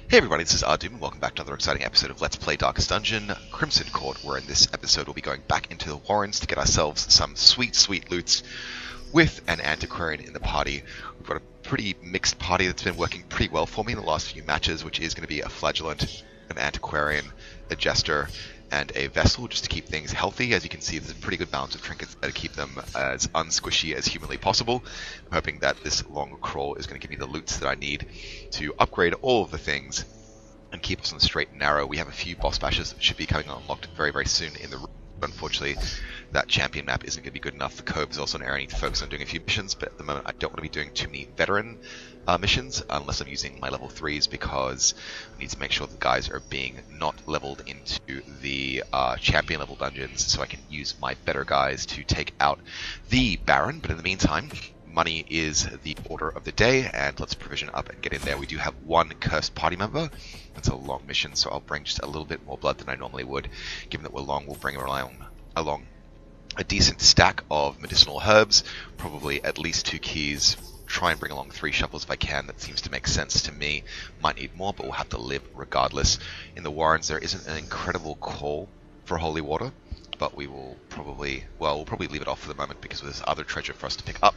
Hey everybody, this is Ahdoom, and welcome back to another exciting episode of Let's Play Darkest Dungeon, Crimson Court, where in this episode we'll be going back into the Warrens to get ourselves some sweet loots with an antiquarian in the party. We've got a pretty mixed party that's been working pretty well for me in the last few matches, which is going to be a flagellant, an antiquarian, a jester, and a vessel, just to keep things healthy. As you can see, there's a pretty good balance of trinkets to keep them as unsquishy as humanly possible. I'm hoping that this long crawl is going to give me the loots that I need to upgrade all of the things and keep us on the straight and narrow. We have a few boss bashes that should be coming unlocked very soon in the room. Unfortunately, that champion map isn't going to be good enough. The Cove is also an area I need to focus on doing a few missions, but at the moment I don't want to be doing too many veteran missions unless I'm using my level 3s, because I need to make sure the guys are being not leveled into the champion level dungeons, so I can use my better guys to take out the Baron. But in the meantime, money is the order of the day, and let's provision up and get in there. We do have one cursed party member. It's a long mission, so I'll bring just a little bit more blood than I normally would. Given that we're long, we'll bring along a decent stack of medicinal herbs, probably at least 2 keys. Try and bring along 3 shovels if I can. That seems to make sense to me. Might need more, but we'll have to live regardless. In the Warrens, there isn't an incredible call for holy water, but we will probably, we'll probably leave it off for the moment because there's other treasure for us to pick up,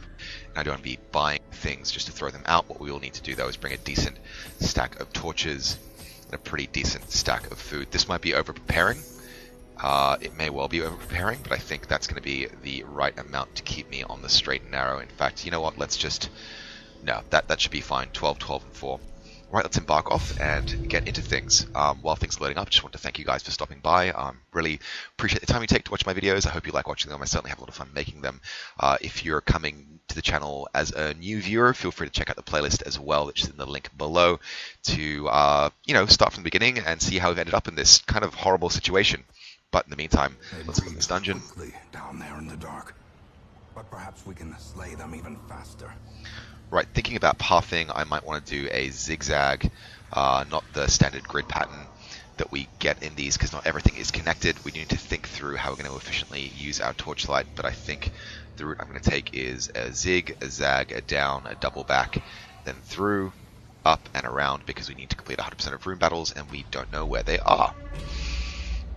and I don't want to be buying things just to throw them out. What we will need to do, though, is bring a decent stack of torches and a pretty decent stack of food. This might be over-preparing. It may well be over-preparing, but I think that's going to be the right amount to keep me on the straight and narrow. In fact, you know what? Let's just... No, that should be fine. 12, 12, and 4. Right, let's embark off and get into things. While things are loading up, I just want to thank you guys for stopping by. Really appreciate the time you take to watch my videos. I hope you like watching them. I certainly have a lot of fun making them. If you're coming to the channel as a new viewer, feel free to check out the playlist as well, which is in the link below, to start from the beginning and see how we've ended up in this kind of horrible situation. But in the meantime, let's open this dungeon. Down there in the dark, but perhaps we can slay them even faster. Right, thinking about pathing, I might want to do a zigzag, not the standard grid pattern that we get in these, because not everything is connected. We need to think through how we're going to efficiently use our torchlight, but I think the route I'm going to take is a zig, a zag, a down, a double back, then through, up, and around, because we need to complete 100% of room battles, and we don't know where they are.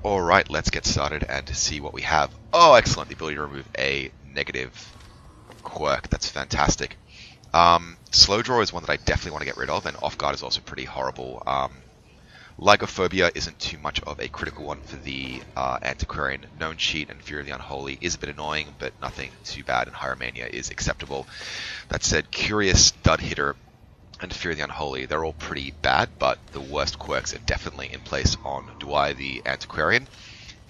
Alright, let's get started and see what we have. Oh, excellent, the ability to remove a negative quirk. That's fantastic. Slow draw is one that I definitely want to get rid of, and off guard is also pretty horrible. Lygophobia isn't too much of a critical one for the antiquarian. Known Cheat and Fury of the Unholy is a bit annoying, but nothing too bad, and Hieromania is acceptable. That said, Curious, Dud Hitter, and Fury of the Unholy, they're all pretty bad, but the worst quirks are definitely in place on Dwai the Antiquarian,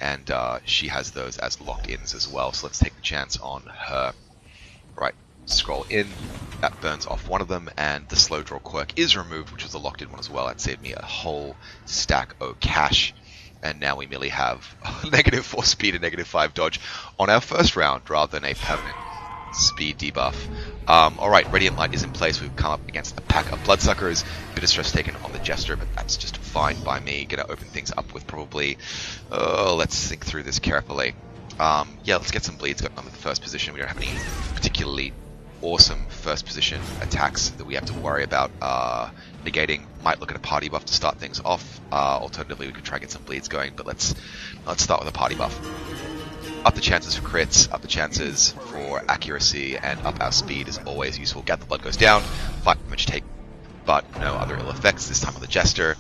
and she has those as locked-ins as well, so let's take the chance on her. Right, scroll in, that burns off one of them, and the slow draw quirk is removed, which was a locked-in one as well. That saved me a whole stack of cash, and now we merely have -4 speed and -5 dodge on our first round, rather than a permanent speed debuff. Alright, Radiant Light is in place. We've come up against a pack of Bloodsuckers. Bit of stress taken on the Jester, but that's just fine by me. Gonna open things up with probably... let's think through this carefully. Yeah, let's get some bleeds going on with the first position. We don't have any particularly awesome first position attacks that we have to worry about negating. Might look at a party buff to start things off. Alternatively, we could try and get some bleeds going, but let's start with a party buff. Up the chances for crits, up the chances for accuracy, and up our speed is always useful. Gather Blood goes down, 5 damage taken, but no other ill effects. This time on the Jester,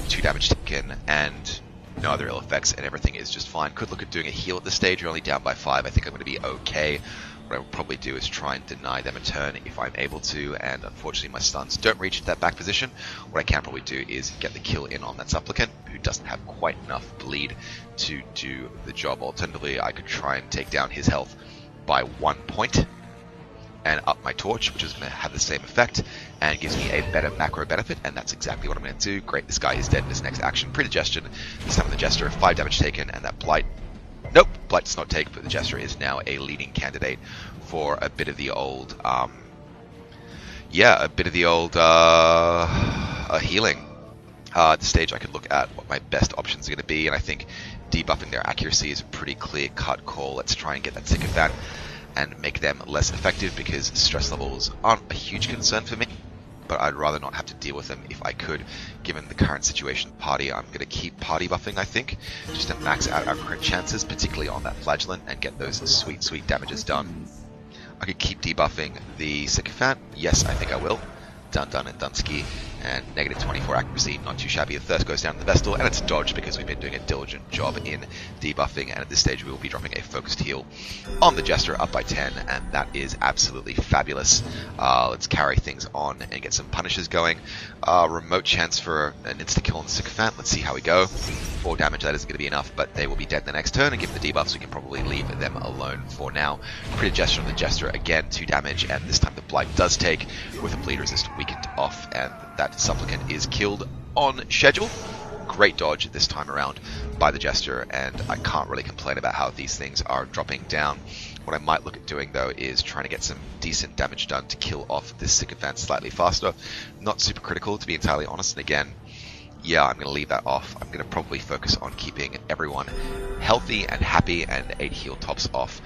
2 damage taken, and no other ill effects, and everything is just fine. Could look at doing a heal at this stage. You're only down by 5. I think I'm going to be okay. What I will probably do is try and deny them a turn if I'm able to, and unfortunately my stuns don't reach that back position. What I can probably do is get the kill in on that Supplicant, who doesn't have quite enough bleed to do the job. Alternatively, I could try and take down his health by 1 point, and up my torch, which is going to have the same effect, and gives me a better macro benefit, and that's exactly what I'm going to do. Great, this guy is dead in his next action. Pre-digestion, this time with the Jester, 5 damage taken, and that Blight. Nope, Blight does not take, but the Jester is now a leading candidate for a bit of the old, healing. At this stage I could look at what my best options are going to be, and I think debuffing their accuracy is a pretty clear-cut call. Let's try and get that sycophant and make them less effective, because stress levels aren't a huge concern for me. but I'd rather not have to deal with them if I could, given the current situation of the party. I'm going to keep party buffing, I think, just to max out our crit chances, particularly on that flagellant, and get those sweet, sweet damages done. I could keep debuffing the sycophant. Yes, I think I will. Done, and Dunsky, and negative 24 accuracy, not too shabby. The thirst goes down to the Vestal, and it's dodged because we've been doing a diligent job in debuffing, and at this stage we will be dropping a focused heal on the Jester up by 10, and that is absolutely fabulous. Let's carry things on and get some punishes going. Remote chance for an insta-kill on the sycophant. Let's see how we go. 4 damage, that isn't going to be enough, but they will be dead the next turn, and given the debuffs, we can probably leave them alone for now. Pretty gesture on the Jester, again, 2 damage, and this time the Blight does take, with a bleed resist weakened off, and that Supplicant is killed on schedule. Great dodge this time around by the Jester, and I can't really complain about how these things are dropping down. What I might look at doing, though, is trying to get some decent damage done to kill off this sycophant slightly faster. Not super critical, to be entirely honest, and again, yeah, I'm going to leave that off. I'm going to probably focus on keeping everyone healthy and happy, and 8 heal tops off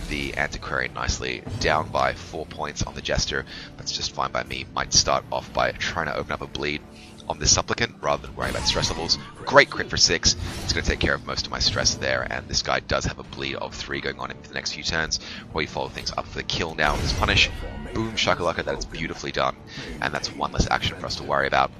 the Antiquarian nicely, down by 4 points on the Jester. That's just fine by me. Might start off by trying to open up a bleed on this Supplicant rather than worrying about stress levels. Great crit for 6. It's going to take care of most of my stress there, and this guy does have a bleed of 3 going on in the next few turns, where we follow things up for the kill now with this punish. Boom, shakalaka, that is beautifully done, and that's one less action for us to worry about.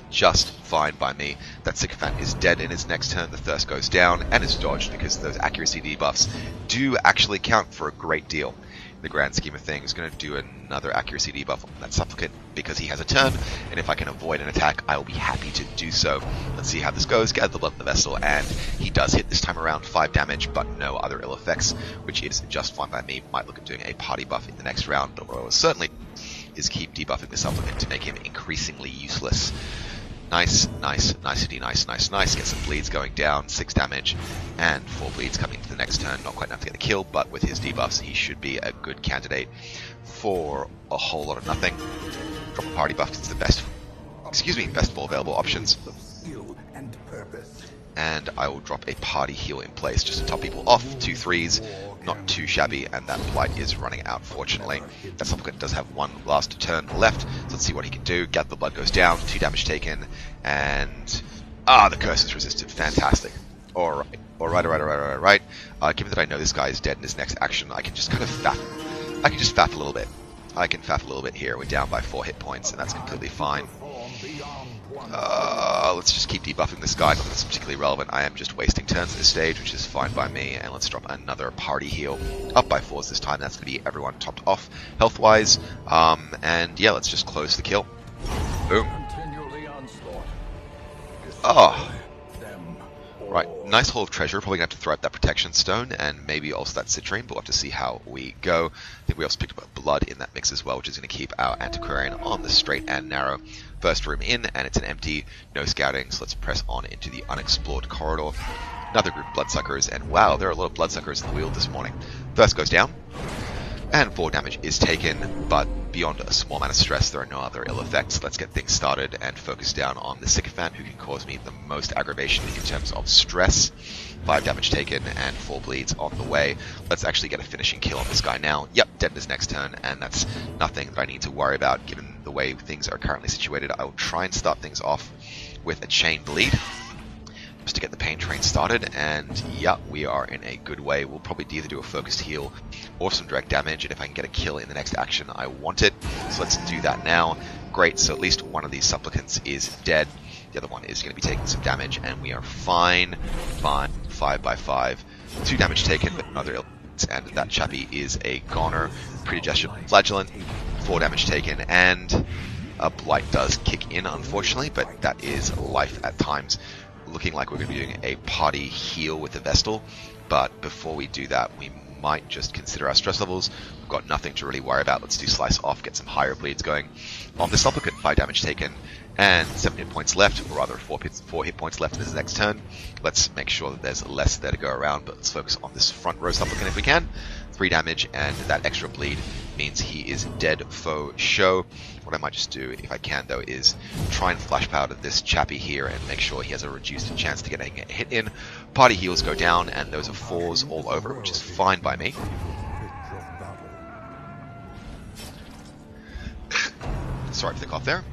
Just fine by me. That sycophant is dead in his next turn. The thirst goes down and is dodged because those accuracy debuffs do actually count for a great deal in the grand scheme of things. Going to do another accuracy debuff on that supplicant because he has a turn, and if I can avoid an attack, I will be happy to do so. Let's see how this goes. Gather the blood in the vessel, and he does hit this time around. 5 damage, but no other ill effects, which is just fine by me. Might look at doing a party buff in the next round, but what I will certainly is keep debuffing the supplicant to make him increasingly useless. Nice, nicety, nice. Get some bleeds going down, 6 damage, and 4 bleeds coming into the next turn. Not quite enough to get the kill, but with his debuffs, he should be a good candidate for a whole lot of nothing. Drop a party buff, it's the best of all available options. And I will drop a party heal in place just to top people off. 2 3s, not too shabby, and that blight is running out, fortunately. That supplicant does have 1 last turn left, so let's see what he can do. Gather the blood goes down, 2 damage taken, and the curse is resisted. Fantastic. Alright. Given that I know this guy is dead in his next action, I can just kind of faff. I can just faff a little bit. I can faff a little bit here. We're down by 4 hit points, and that's completely fine. Let's just keep debuffing this guy, not that it's particularly relevant. I am just wasting turns at this stage, which is fine by me, and let's drop another party heal, up by 4s this time. That's going to be everyone topped off health-wise, and yeah, let's just close the kill. Boom. Right, nice haul of treasure. Probably going to have to throw out that protection stone and maybe also that citrine, but we'll have to see how we go. I think we also picked up blood in that mix as well, which is going to keep our Antiquarian on the straight and narrow. First room in, and it's an empty, no scouting, so let's press on into the unexplored corridor. Another group of bloodsuckers, and wow, there are a lot of bloodsuckers in the weald this morning. First goes down, and 4 damage is taken, but beyond a small amount of stress, there are no other ill effects. Let's get things started and focus down on the sycophant, who can cause me the most aggravation in terms of stress. 5 damage taken and 4 bleeds on the way. Let's actually get a finishing kill on this guy now. Yep, dead in his next turn, and that's nothing that I need to worry about given the way things are currently situated. I will try and start things off with a chain bleed, just to get the pain train started, and yeah, we are in a good way. We'll probably either do a focused heal or some direct damage, and if I can get a kill in the next action, I want it. So let's do that now. Great, so at least one of these supplicants is dead. The other one is going to be taking some damage, and we are fine. 5 by 5. 2 damage taken, but another ill, and that chappie is a goner. Pretty gesture flagellant. 4 damage taken, and a blight does kick in, unfortunately, but that is life at times. Looking like we're going to be doing a party heal with the Vestal, but before we do that, we might just consider our stress levels. We've got nothing to really worry about. Let's do slice off, get some higher bleeds going. On the supplicant, 5 damage taken, and 7 hit points left, or rather 4 hit points left in his next turn. Let's make sure that there's less there to go around, but let's focus on this front row supplicant if we can. 3 damage, and that extra bleed means he is dead faux show. What I might just do, if I can though, is try and flash powder this chappie here and make sure he has a reduced chance to getting a hit in. Party heals go down, and those are 4s all over, which is fine by me. Sorry for the cough there.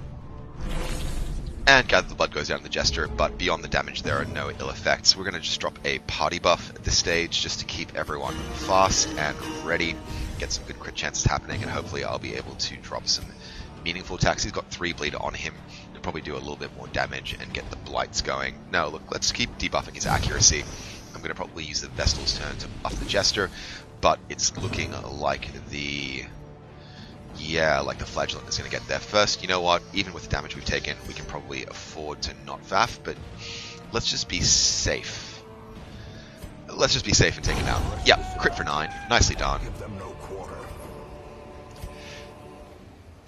And Gather the Blood goes down to the Jester, but beyond the damage there are no ill effects. We're going to just drop a party buff at this stage just to keep everyone fast and ready, get some good crit chances happening, and hopefully I'll be able to drop some meaningful attacks. He's got 3 bleed on him. He'll probably do a little bit more damage and get the blights going. No, look, let's keep debuffing his accuracy. I'm going to probably use the Vestal's turn to buff the Jester, but it's looking like the... yeah, like the Flagellant is going to get there first. You know what? Even with the damage we've taken, we can probably afford to not faff, but let's just be safe. Let's just be safe and take him out. Yeah, crit for 9. Nicely done.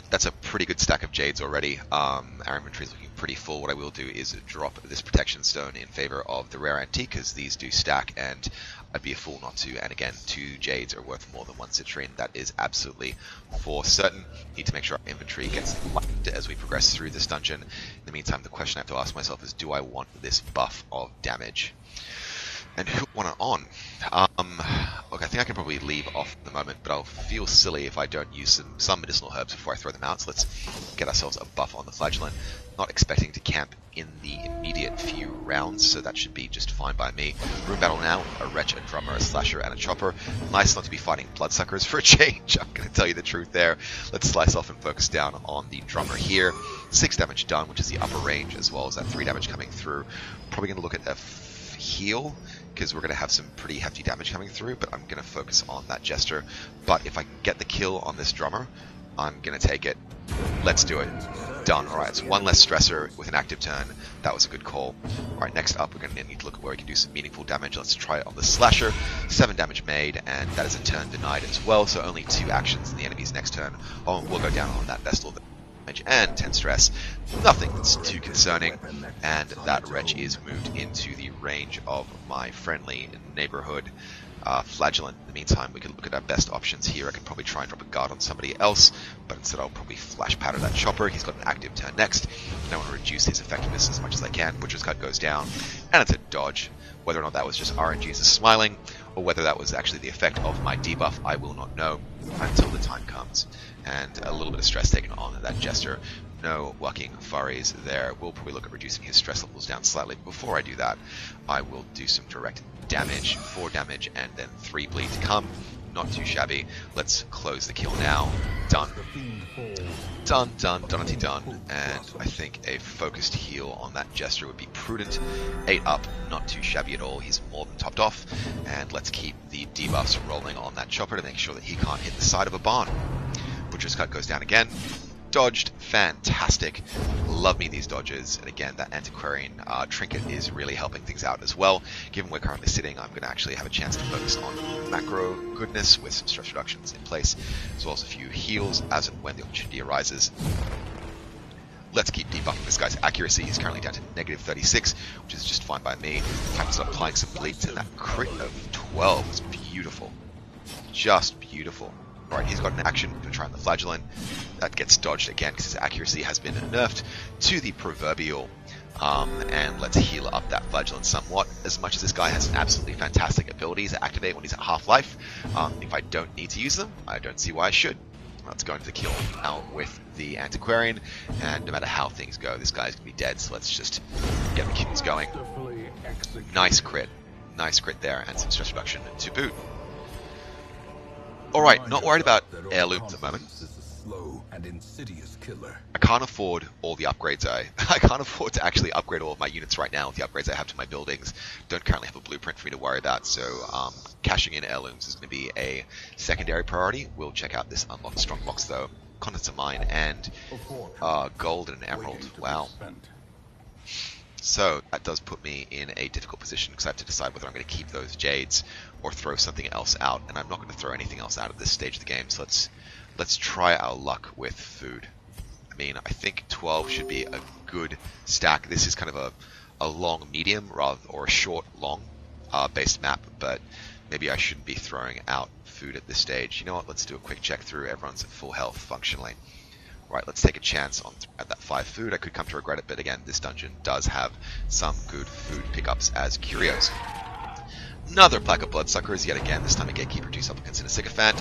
That's a pretty good stack of Jades already. Our inventory is looking pretty full. What I will do is drop this Protection Stone in favor of the Rare Antique, because these do stack, and I'd be a fool not to. And again, 2 Jades are worth more than 1 Citrine. That is absolutely for certain. Need to make sure our inventory gets lightened as we progress through this dungeon. In the meantime, the question I have to ask myself is, do I want this buff of damage? And who want it on? Look, I think I can probably leave off at the moment, but I'll feel silly if I don't use some medicinal herbs before I throw them out. So let's get ourselves a buff on the Flagellant. Not expecting to camp in the immediate few rounds, so that should be just fine by me. Room battle now, a Wretch, a Drummer, a Slasher, and a Chopper. Nice not to be fighting Bloodsuckers for a change, I'm going to tell you the truth there. Let's slice off and focus down on the Drummer here. 6 damage done, which is the upper range, as well as that 3 damage coming through. Probably going to look at a heal, because we're going to have some pretty hefty damage coming through, but I'm going to focus on that Jester. But if I can get the kill on this Drummer, I'm going to take it. Let's do it. Done. Alright, it's 1 less stressor with an active turn. That was a good call. Alright, next up we're going to need to look at where we can do some meaningful damage. Let's try it on the Slasher. 7 damage made, and that is a turn denied as well, so only 2 actions in the enemy's next turn. Oh, we'll go down on that Vestal damage and 10 stress. Nothing that's too concerning, and that Wretch is moved into the range of my friendly neighborhood Flagellant. In the meantime, we can look at our best options here. I could probably try and drop a guard on somebody else, but instead I'll probably flash powder that Chopper. He's got an active turn next, and I want to reduce his effectiveness as much as I can. Butcher's Cut goes down, and it's a dodge. Whether or not that was just RNG's smiling, or whether that was actually the effect of my debuff, I will not know until the time comes. And a little bit of stress taken on that Jester. No walking furries there. We'll probably look at reducing his stress levels down slightly. Before I do that, I will do some direct damage, 4 damage, and then 3 bleed to come. Not too shabby. Let's close the kill now. Done. Done, done, donity done. And I think a focused heal on that Jester would be prudent. 8 up, not too shabby at all. He's more than topped off. And let's keep the debuffs rolling on that Chopper to make sure that he can't hit the side of a barn. Butcher's Cut goes down again. Dodged, fantastic. Love me these dodges. And again, that Antiquarian trinket is really helping things out as well. Given we're currently sitting, I'm going to actually have a chance to focus on macro goodness with some stress reductions in place, as well as a few heals as and when the opportunity arises. Let's keep debuffing this guy's accuracy. He's currently down to negative 36, which is just fine by me. Time to start applying some bleeds, and that crit of 12 was beautiful. Just beautiful. Alright, he's got an action. Going to try on the Flagellant. That gets dodged again because his accuracy has been nerfed to the proverbial. And let's heal up that Flagellant somewhat. As much as this guy has absolutely fantastic abilities to activate when he's at half-life, if I don't need to use them, I don't see why I should. Let's go into the kill now with the Antiquarian, and no matter how things go, this guy's going to be dead, so let's just get the kills going. Nice crit there, and some stress reduction to boot. Alright, not worried about Heirloom at the moment. I can't afford all the upgrades I can't afford to actually upgrade all of my units right now with the upgrades I have to my buildings. Don't currently have a blueprint for me to worry about, so cashing in Heirlooms is going to be a secondary priority. We'll check out this unlocked strong box though. Contents of mine and gold and an emerald. Wow. So that does put me in a difficult position because I have to decide whether I'm going to keep those Jades or throw something else out, and I'm not going to throw anything else out at this stage of the game, so let's try our luck with food. I mean, I think 12 should be a good stack. This is kind of a long medium or a short long based map, but maybe I shouldn't be throwing out food at this stage. You know what, let's do a quick check through. Everyone's at full health functionally. Right, let's take a chance at that 5 food. I could come to regret it, but again, this dungeon does have some good food pickups as curios. Another Plaque of Bloodsuckers, yet again, this time a Gatekeeper, 2 Supplicants, and a Sycophant.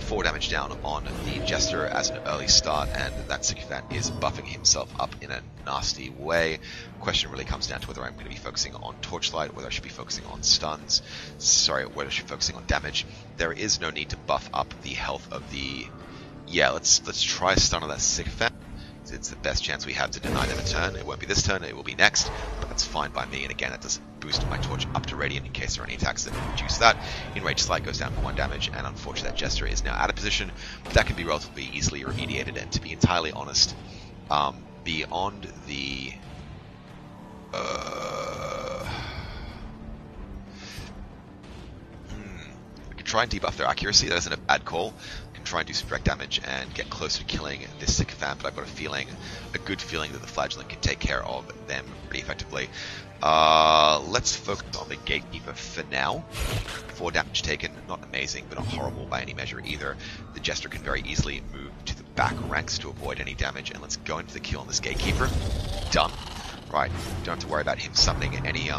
4 damage down on the Jester as an early start, and that Sycophant is buffing himself up in a nasty way. Question really comes down to whether I'm going to be focusing on Torchlight, whether I should be focusing on stuns, whether I should be focusing on damage. There is no need to buff up the health of the... Yeah, let's try a stun on that Sycophant. It's the best chance we have to deny them a turn. It won't be this turn, it will be next, but that's fine by me. And again, that does boost my torch up to Radiant in case there are any attacks that reduce that. Enraged Slight goes down for 1 damage, and unfortunately that Jester is now out of position. But that can be relatively easily remediated, and to be entirely honest, beyond the... we can try and debuff their accuracy. That isn't a bad call. Try and do some direct damage and get closer to killing this Sycophant, but I've got a good feeling that the Flagellant can take care of them pretty effectively. Let's focus on the Gatekeeper for now. 4 damage taken, not amazing, but not horrible by any measure either. The Jester can very easily move to the back ranks to avoid any damage, and let's go into the kill on this Gatekeeper. Done. Right, don't have to worry about him summoning any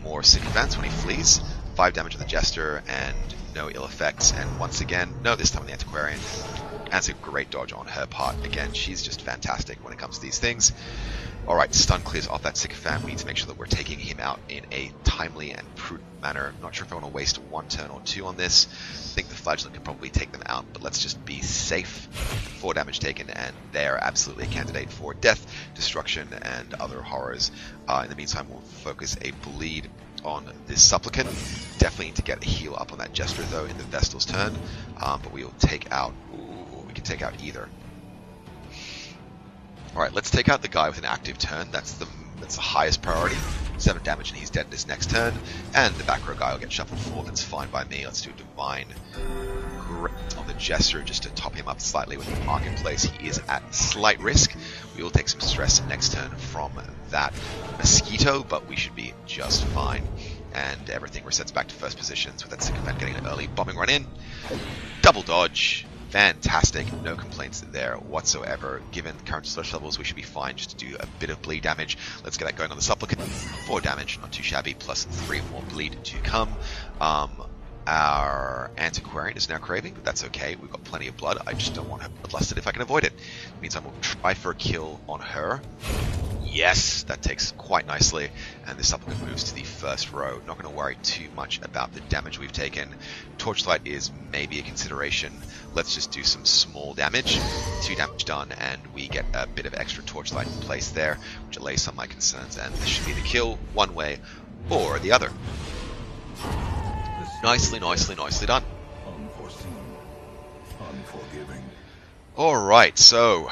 more Sycophants when he flees. 5 damage on the Jester, and no ill effects, and once again, no, this time on the Antiquarian. That's a great dodge on her part. Again, she's just fantastic when it comes to these things. Alright, stun clears off that Sycophant. We need to make sure that we're taking him out in a timely and prudent manner. Not sure if I want to waste 1 turn or 2 on this. I think the Flagellant can probably take them out, but let's just be safe. 4 damage taken, and they are absolutely a candidate for death, destruction, and other horrors. In the meantime, we'll focus a bleed on this Supplicant. Definitely need to get a heal up on that Jester though in the Vestal's turn, but we will take out... Ooh, we can take out either. Alright, let's take out the guy with an active turn. That's the highest priority. 7 damage and he's dead this next turn. And the back row guy will get shuffled forward. That's fine by me. Let's do a Divine Grip on the Jester just to top him up slightly with the Marketplace. He is at slight risk. We will take some stress next turn from that Mosquito, but we should be just fine. And everything resets back to first positions with that Sycophant getting an early bombing run in. Double dodge. Fantastic. No complaints there whatsoever. Given current stress levels, we should be fine just to do a bit of bleed damage. Let's get that going on the Supplicant. 4 damage, not too shabby, plus 3 more bleed to come. Our Antiquarian is now craving, but that's okay. We've got plenty of blood. I just don't want her bloodlusted if I can avoid it. It means I will try for a kill on her. Yes, that takes quite nicely, and the Supplicant moves to the first row. Not going to worry too much about the damage we've taken. Torchlight is maybe a consideration. Let's just do some small damage. 2 damage done, and we get a bit of extra Torchlight in place there, which allays some of my concerns, and this should be the kill one way or the other. Nicely, nicely, nicely done. Unforeseen, unforgiving. Alright, so,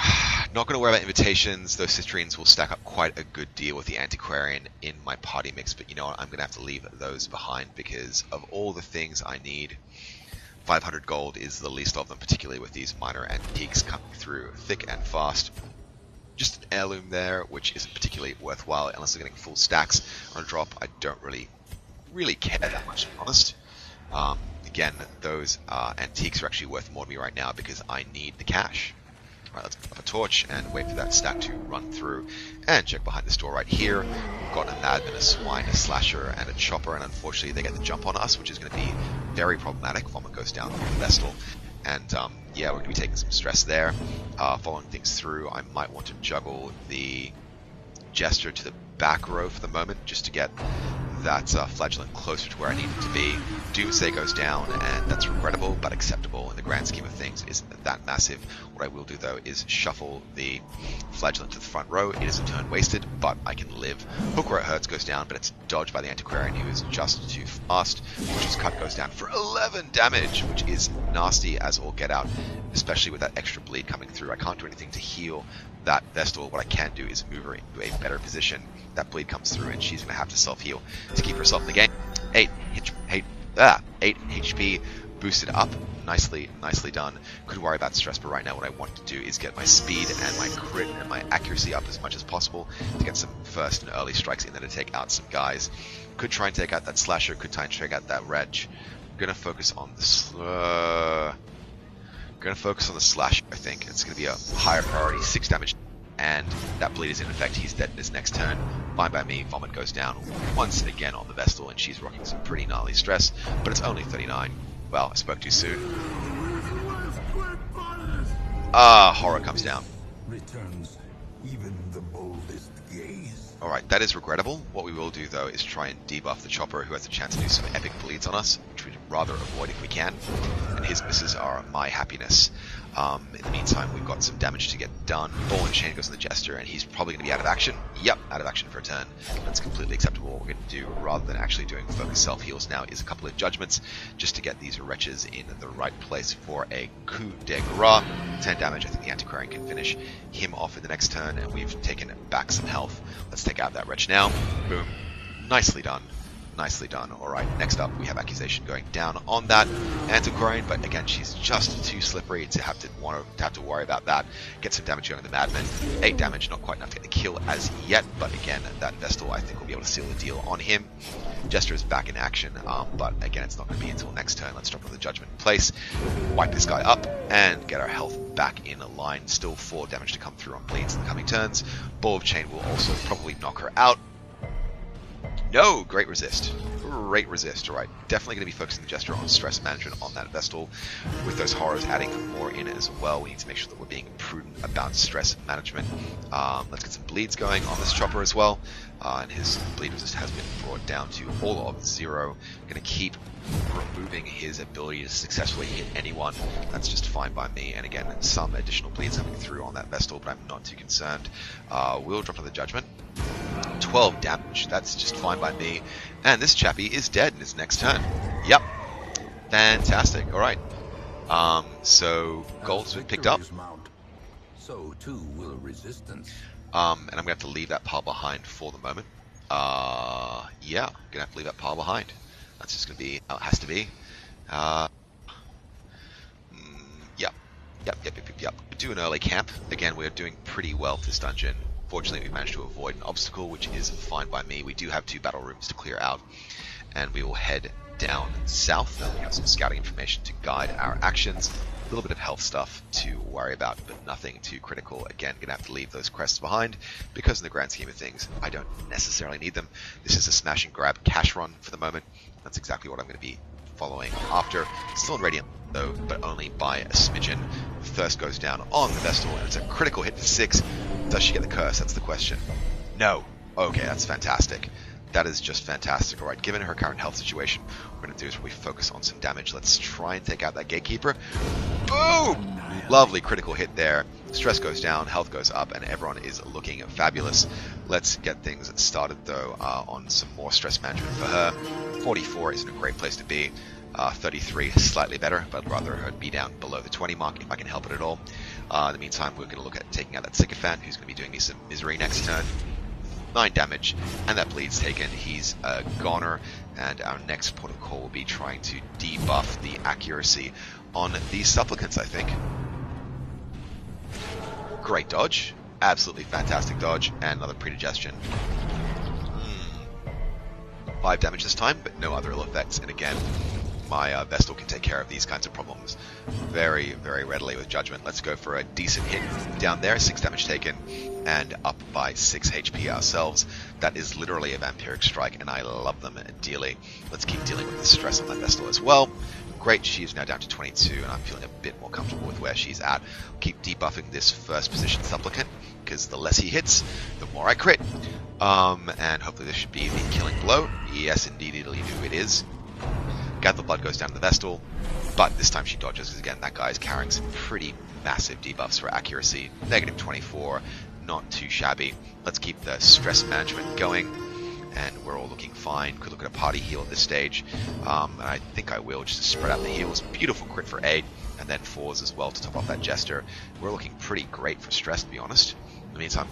not going to worry about invitations. Those Citrines will stack up quite a good deal with the Antiquarian in my party mix, but you know what, I'm going to have to leave those behind because of all the things I need. 500 gold is the least of them, particularly with these minor antiques coming through thick and fast. Just an heirloom there, which isn't particularly worthwhile unless they're getting full stacks on a drop. I don't really care that much, to be honest. Again, those antiques are actually worth more to me right now because I need the cash. Alright, let's put up a torch and wait for that stack to run through. And check behind this door right here. We've got a Madman, a Swine, a Slasher, and a Chopper, and unfortunately they get the jump on us, which is going to be very problematic. Vomit goes down through the Vestal. And yeah, we're going to be taking some stress there. Following things through, I might want to juggle the Jester to the back row for the moment, just to get that Flagellant closer to where I need it to be. Doomsday goes down, and that's regrettable, but acceptable in the grand scheme of things. It isn't that massive. What I will do, though, is shuffle the Flagellant to the front row. It is a turn wasted, but I can live. Hook where it hurts goes down, but it's dodged by the Antiquarian, who is just too fast. Butcher's Cut goes down for 11 damage, which is nasty as all get out, especially with that extra bleed coming through. I can't do anything to heal that Vestal. What I can do is move her into a better position. That bleed comes through, and she's going to have to self-heal to keep herself in the game. 8 HP boosted up. Nicely done. Could worry about stress, but right now what I want to do is get my speed and my crit and my accuracy up as much as possible to get some first and early strikes in there to take out some guys. Could try and take out that Slasher, could try and take out that Wretch. I'm going to focus on the Slasher, I think. It's going to be a higher priority. 6 damage. and that bleed is in effect. He's dead in his next turn. Fine by me. Vomit goes down once again on the Vestal, and she's rocking some pretty gnarly stress, but it's only 39. Well, I spoke too soon. Horror comes down. Returns even the boldest gaze. Alright, that is regrettable. What we will do, though, is try and debuff the Chopper, who has a chance to do some epic bleeds on us, which we'd rather avoid if we can. And his misses are my happiness. In the meantime, we've got some damage to get done. Ball and Chain goes on the Jester, and he's probably going to be out of action. Yep, out of action for a turn. That's completely acceptable. What we're going to do, rather than actually doing focus self-heals now, is a couple of Judgments, just to get these wretches in the right place for a coup de grace. 10 damage. I think the Antiquarian can finish him off in the next turn, and we've taken back some health. Let's take out that wretch now. Boom. Nicely done. Nicely done. Alright, next up we have Accusation going down on that Antiquarian, but again she's just too slippery to have to worry about that. Get some damage going on the Madman. 8 damage, not quite enough to get the kill as yet, but again that Vestal I think will be able to seal the deal on him. Jester is back in action, but again it's not going to be until next turn. Let's drop the Judgment in place, wipe this guy up, and get our health back in a line. Still 4 damage to come through on bleeds in the coming turns. Ball of Chain will also probably knock her out. No! Great resist. Great resist. Alright, definitely going to be focusing the Jester on stress management on that Vestal. With those horrors adding more in as well, we need to make sure that we're being prudent about stress management. Let's get some bleeds going on this Chopper as well. And his bleed resist has been brought down to all of 0. Going to keep removing his ability to successfully hit anyone. That's just fine by me. And again, some additional bleeds coming through on that Vestal, but I'm not too concerned. We'll drop another Judgment. 12 damage. That's just fine by me. And this chappie is dead in his next turn. Yep. Fantastic. Alright. So gold's been picked up. So too will resistance. And I'm going to have to leave that pile behind for the moment. Yeah, I'm going to have to leave that pile behind. That's just going to be how it has to be. Yep. Do an early camp. Again, we're doing pretty well for this dungeon. Fortunately, we managed to avoid an obstacle, which is fine by me. We do have 2 battle rooms to clear out, and we will head down south. We have some scouting information to guide our actions. A little bit of health stuff to worry about, but nothing too critical. Again, going to have to leave those crests behind, because in the grand scheme of things, I don't necessarily need them. This is a smash and grab cash run for the moment. That's exactly what I'm going to be following after. Still in Radiant, though, but only by a smidgen. Thirst goes down on the Vestal, and it's a critical hit for 6. Does she get the curse? That's the question. No. Okay, that's fantastic. That is just fantastic. Alright, given her current health situation, what we're going to do is we focus on some damage. Let's try and take out that Gatekeeper. Boom! Lovely critical hit there. Stress goes down, health goes up, and everyone is looking fabulous. Let's get things started, though, on some more stress management for her. 44 isn't a great place to be. 33 slightly better, but I'd rather her be down below the 20 mark if I can help it at all. In the meantime, we're going to look at taking out that Sycophant, who's going to be doing me some misery next turn. 9 damage, and that bleed's taken. He's a goner, and our next port of call will be trying to debuff the accuracy on these supplicants, I think. Great dodge. Absolutely fantastic dodge, and another predigestion. 5 damage this time, but no other ill effects, and again, my Vestal can take care of these kinds of problems very, very readily with Judgment. Let's go for a decent hit down there. 6 damage taken, and up by 6 HP ourselves. That is literally a Vampiric Strike, and I love them dearly. Let's keep dealing with the stress on that Vestal as well. Great, she is now down to 22, and I'm feeling a bit more comfortable with where she's at. Keep debuffing this first position Supplicant, because the less he hits, the more I crit. And hopefully this should be the killing blow. Yes, indeed, it is. Gather Blood goes down to the Vestal, but this time she dodges, because again, that guy is carrying some pretty massive debuffs for accuracy. Negative 24, not too shabby. Let's keep the stress management going, and we're all looking fine. Could look at a party heal at this stage, and I think I will, just to spread out the heals. Beautiful crit for 8, and then 4s as well to top off that Jester. We're looking pretty great for stress, to be honest. In the meantime,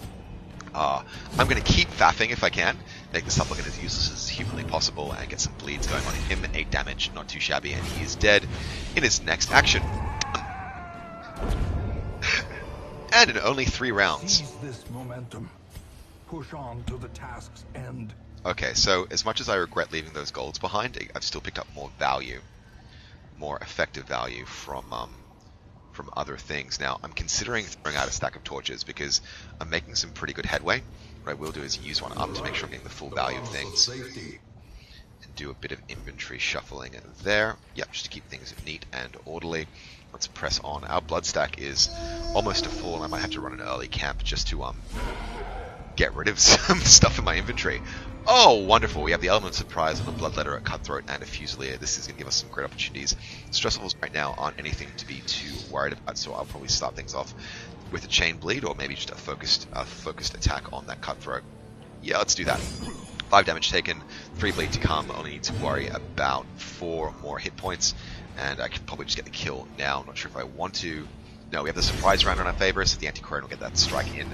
I'm going to keep faffing if I can, make the Supplicant as useless as humanly possible, and get some bleeds going on him. 8 damage, not too shabby, and he is dead in his next action. And in only 3 rounds. Seize this momentum. Push on to the task's end. Okay, so as much as I regret leaving those golds behind, I've still picked up more value, more effective value from from other things. Now, I'm considering throwing out a stack of torches because I'm making some pretty good headway. What I will do is use one up to make sure I'm getting the full value of things. And do a bit of inventory shuffling there. Yep, just to keep things neat and orderly. Let's press on. Our blood stack is almost a full, and I might have to run an early camp just to get rid of some stuff in my inventory. Oh, wonderful. We have the element of surprise on a bloodletter, a cutthroat, and a fusilier. This is going to give us some great opportunities. Stress levels right now aren't anything to be too worried about, so I'll probably start things off with a chain bleed, or maybe just a focused attack on that cutthroat. Yeah, let's do that. 5 damage taken, 3 bleed to come. Only need to worry about 4 more hit points, and I could probably just get the kill now. I'm not sure if I want to. No, we have the surprise round in our favor, so the antiquarian will get that strike in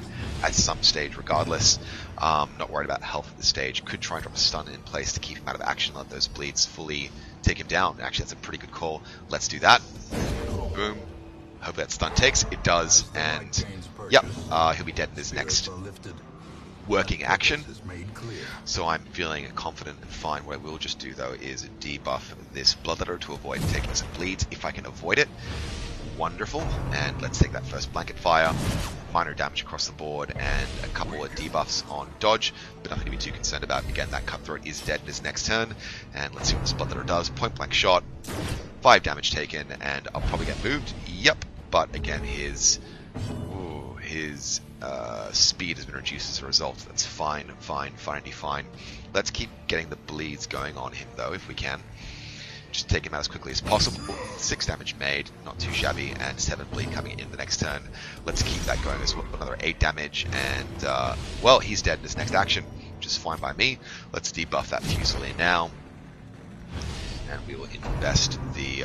at some stage regardless. Not worried about health at this stage. Could try and drop a stun in place to keep him out of action, let those bleeds fully take him down. Actually, that's a pretty good call. Let's do that. Boom. Hope that stun takes. It does, and yep, he'll be dead in his next working action. So I'm feeling confident and fine. What I will just do though is debuff this bloodletter to avoid taking some bleeds if I can avoid it. Wonderful, and let's take that first blanket fire. Minor damage across the board and a couple of debuffs on dodge, but nothing to be too concerned about. Again, that cutthroat is dead in his next turn, and let's see what this bloodletter does. Point blank shot, 5 damage taken, and I'll probably get moved. Yep, but again, his speed has been reduced as a result. That's fine. Let's keep getting the bleeds going on him though, if we can. Just take him out as quickly as possible. 6 damage made, not too shabby, and 7 bleed coming in the next turn. Let's keep that going as well. Another 8 damage, and well, he's dead in his next action, which is fine by me. Let's debuff that Fusilier now, and we will invest the.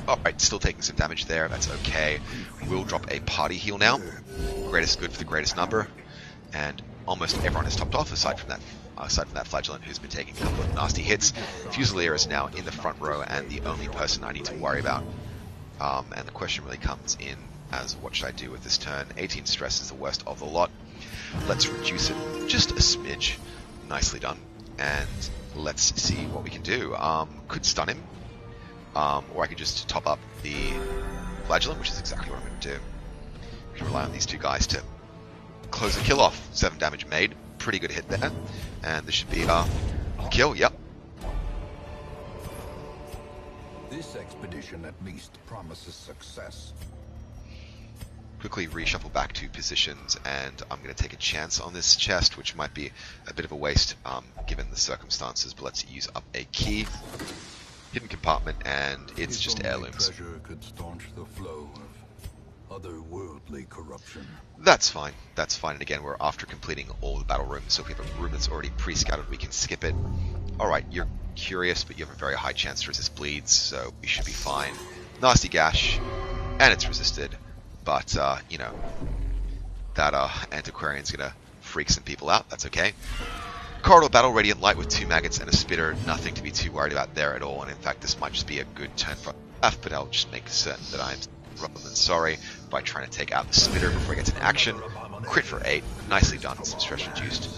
Alright, still taking some damage there. That's okay. We'll drop a party heal now. Greatest good for the greatest number, and almost everyone is topped off aside from that Flagellant who's been taking a couple of nasty hits. Fusilier is now in the front row and the only person I need to worry about. And the question really comes in as what should I do with this turn? 18 stress is the worst of the lot. Let's reduce it just a smidge. Nicely done. And let's see what we can do. Could stun him. Or I could just top up the Flagellant, which is exactly what I'm going to do. We can rely on these two guys to close the kill off. 7 damage made. Pretty good hit there, and this should be a kill. Yep. This expedition at least promises success. Quickly reshuffle back to positions, and I'm going to take a chance on this chest, which might be a bit of a waste given the circumstances. But let's use up a key. Hidden compartment, and it's just heirlooms. Treasure could staunch the flow of otherworldly corruption. That's fine. That's fine. And again, we're after completing all the battle rooms, so if we have a room that's already pre-scouted, we can skip it. Alright, you're curious, but you have a very high chance to resist bleeds, so we should be fine. Nasty gash, and it's resisted, but, you know, that Antiquarian's gonna freak some people out. That's okay. Corridor battle, Radiant Light with 2 maggots and a spitter. Nothing to be too worried about there at all, and in fact, this might just be a good turn for F, but I'll just make certain that I'm rather than sorry by trying to take out the spitter before he gets an action. Crit for 8. Nicely done. Some stress reduced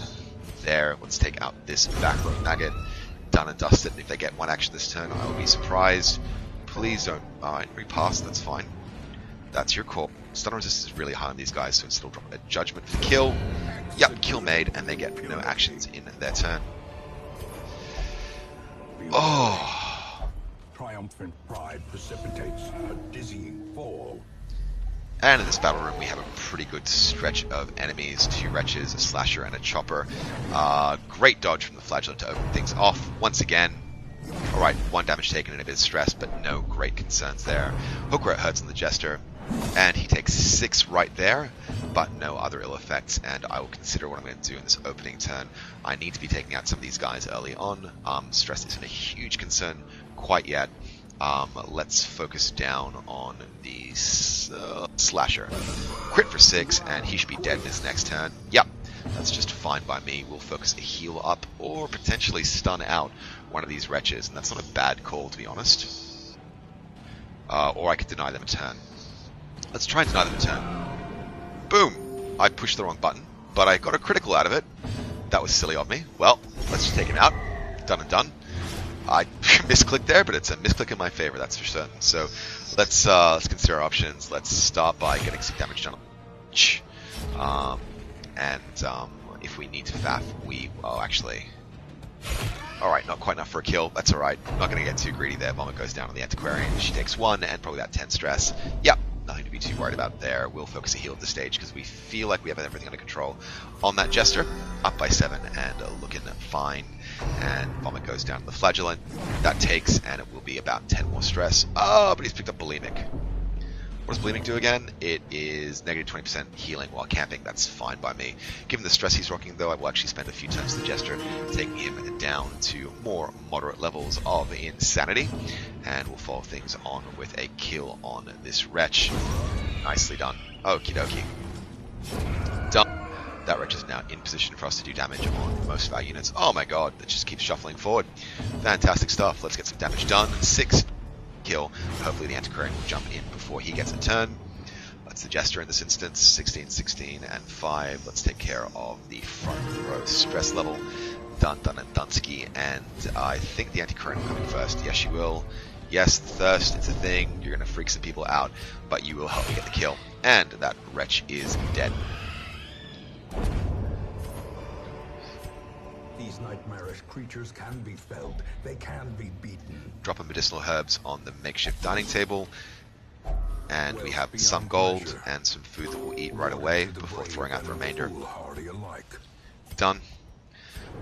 there. Let's take out this back row maggot. Done and dusted. If they get 1 action this turn, I will be surprised. Please don't repass. That's fine. That's your call. Stun resistance is really high on these guys, so instead I'll drop a judgment for the kill. Yep, kill made, and they get no actions in their turn. Oh. Triumphant pride precipitates a dizzying fall. And in this battle room, we have a pretty good stretch of enemies. 2 wretches, a slasher, and a chopper. Great dodge from the Flagellant to open things off once again. Alright, 1 damage taken and a bit of stress, but no great concerns there. Hook Rat hurts on the Jester, and he takes 6 right there, but no other ill effects, and I will consider what I'm going to do in this opening turn. I need to be taking out some of these guys early on. Stress isn't a huge concern quite yet. Let's focus down on the slasher. Crit for 6, and he should be dead in his next turn. Yep, that's just fine by me. We'll focus a heal up, or potentially stun out one of these wretches, and that's not a bad call, to be honest. Or I could deny them a turn. Let's try and deny them a turn. Boom! I pushed the wrong button, but I got a critical out of it. That was silly of me. Well, let's just take him out. Done and done. I misclicked there, but it's a misclick in my favor, that's for certain. So let's consider our options. Let's start by getting some damage done. If we need to faff, actually. Alright, not quite enough for a kill. That's alright. Not going to get too greedy there. Vomit goes down on the Antiquarian. She takes 1 and probably about 10 stress. Yep, nothing to be too worried about there. We'll focus a heal at this stage because we feel like we have everything under control. On that Jester, up by 7 and looking fine. And Vomit goes down to the Flagellant. That takes, and it will be about 10 more stress. Oh, but he's picked up Bulimic. What does Bulimic do again? It is negative 20% healing while camping. That's fine by me. Given the stress he's rocking, though, I will actually spend a few turns with the Jester, taking him down to more moderate levels of insanity. And we'll follow things on with a kill on this Wretch. Nicely done. Okie dokie. Done. That Wretch is now in position for us to do damage on most of our units. Oh my god, it just keeps shuffling forward. Fantastic stuff. Let's get some damage done. 6 kill. Hopefully the Antiquarian will jump in before he gets a turn. That's the Jester in this instance. 16, 16, and 5. Let's take care of the front row stress level. Done, done, and Dunsky. And I think the Antiquarian will come in first. Yes, you will. Yes, thirst, it's a thing. You're going to freak some people out, but you will help me get the kill. And that Wretch is dead. These nightmarish creatures can be felled. They can be beaten. Dropping medicinal herbs on the makeshift dining table. And we have some gold and some food that we'll eat right away before throwing out the remainder. Done.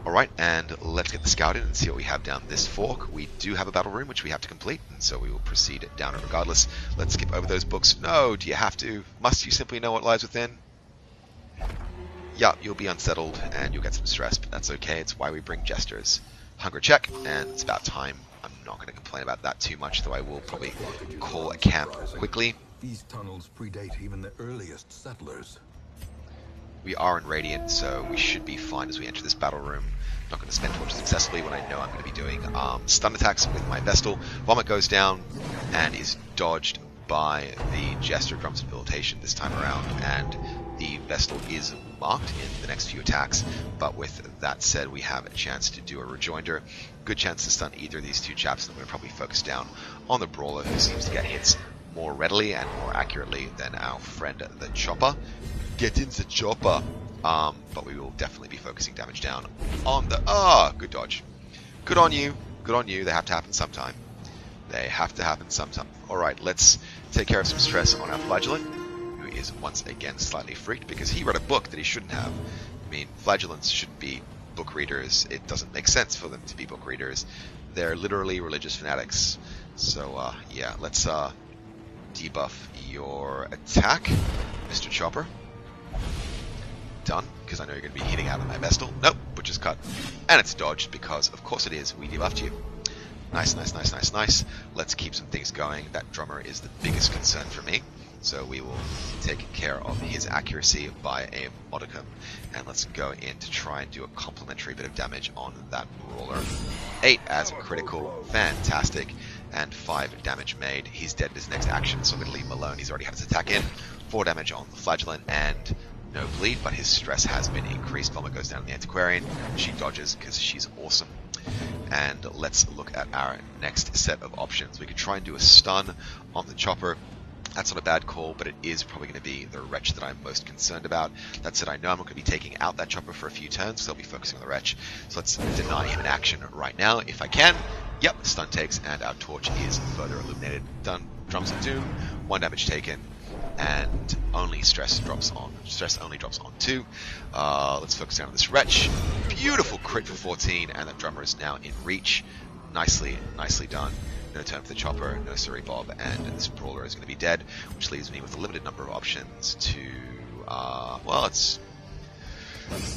Alright, and let's get the scout in and see what we have down this fork. We do have a battle room which we have to complete, and so we will proceed down it regardless. Let's skip over those books. No, do you have to? Must you simply know what lies within? Yeah, you'll be unsettled and you'll get some stress, but that's okay. It's why we bring Jesters. Hunger check, and it's about time. I'm not going to complain about that too much, though I will probably call a camp quickly. These tunnels predate even the earliest settlers. We are in Radiant, so we should be fine as we enter this battle room. Not going to spend torches successfully when I know I'm going to be doing stun attacks with my Vestal. Vomit goes down and is dodged by the Jester Drums Debilitation this time around, and the Vestal is marked in the next few attacks, but with that said, we have a chance to do a rejoinder. Good chance to stun either of these two chaps, and I'm going to probably focus down on the Brawler, who seems to get hits more readily and more accurately than our friend the Chopper. Get into the Chopper! But we will definitely be focusing damage down on the... good dodge. Good on you. Good on you. They have to happen sometime. They have to happen sometime. Alright, let's take care of some stress on our Flagellant, who is once again slightly freaked because he read a book that he shouldn't have. I mean, Flagellants shouldn't be book readers. It doesn't make sense for them to be book readers. They're literally religious fanatics. So, yeah, let's debuff your attack, Mr. Chopper. Done, because I know you're going to be hitting out of my Vestal. Nope, Butcher's Cut. And it's dodged because, of course it is, we debuffed you. Nice, nice, nice, nice, nice. Let's keep some things going. That drummer is the biggest concern for me. So we will take care of his accuracy by a modicum. And let's go in to try and do a complimentary bit of damage on that Brawler. 8 as a critical. Fantastic. And 5 damage made. He's dead in his next action, so I'm going to leave him alone. He's already had his attack in. 4 damage on the Flagellant, and no bleed, but his stress has been increased. Vomit goes down to the Antiquarian. She dodges because she's awesome. And let's look at our next set of options. We could try and do a stun on the Chopper. That's not a bad call, but it is probably going to be the Wretch that I'm most concerned about. That said, I know I'm not going to be taking out that Chopper for a few turns, so I'll be focusing on the Wretch. So let's deny him an action right now, if I can. Yep, stun takes, and our torch is further illuminated. Done. Drums of Doom, 1 damage taken, and only stress only drops on 2. Let's focus down on this Wretch. Beautiful crit for 14, and that drummer is now in reach. Nicely done. No turn for the Chopper, no sorry Bob, and this Brawler is going to be dead, which leaves me with a limited number of options to, well,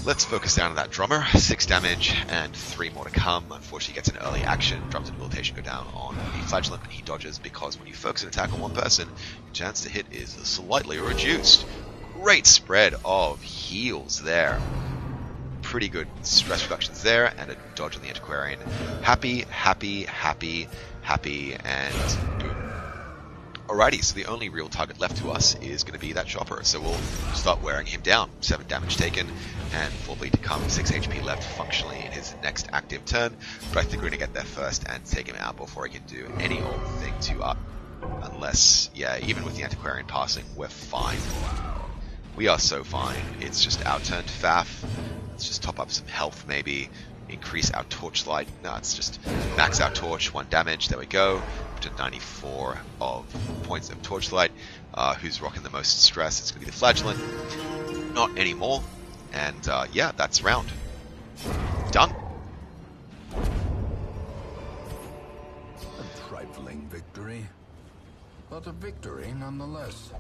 let's focus down on that drummer. 6 damage and 3 more to come. Unfortunately, he gets an early action. Drums of Debilitation go down on the Flagellant, and he dodges because when you focus an attack on one person, your chance to hit is slightly reduced. Great spread of heals there. Pretty good stress reductions there, and a dodge on the Antiquarian. Happy, and boom. Alrighty, so the only real target left to us is going to be that chopper. So we'll start wearing him down. 7 damage taken, and 4 bleed to come. 6 HP left functionally in his next active turn. But I think we're going to get there first and take him out before he can do any old thing to us. Unless, yeah, even with the Antiquarian passing, we're fine. We are so fine. It's just our turn to Faf. Let's just top up some health maybe. Increase our torchlight. No, it's just max our torch, 1 damage. There we go. Up to 94 of points of torchlight. Who's rocking the most stress? It's going to be the Flagellant. Not anymore. And yeah, that's round. Done. A trifling victory, but a victory nonetheless.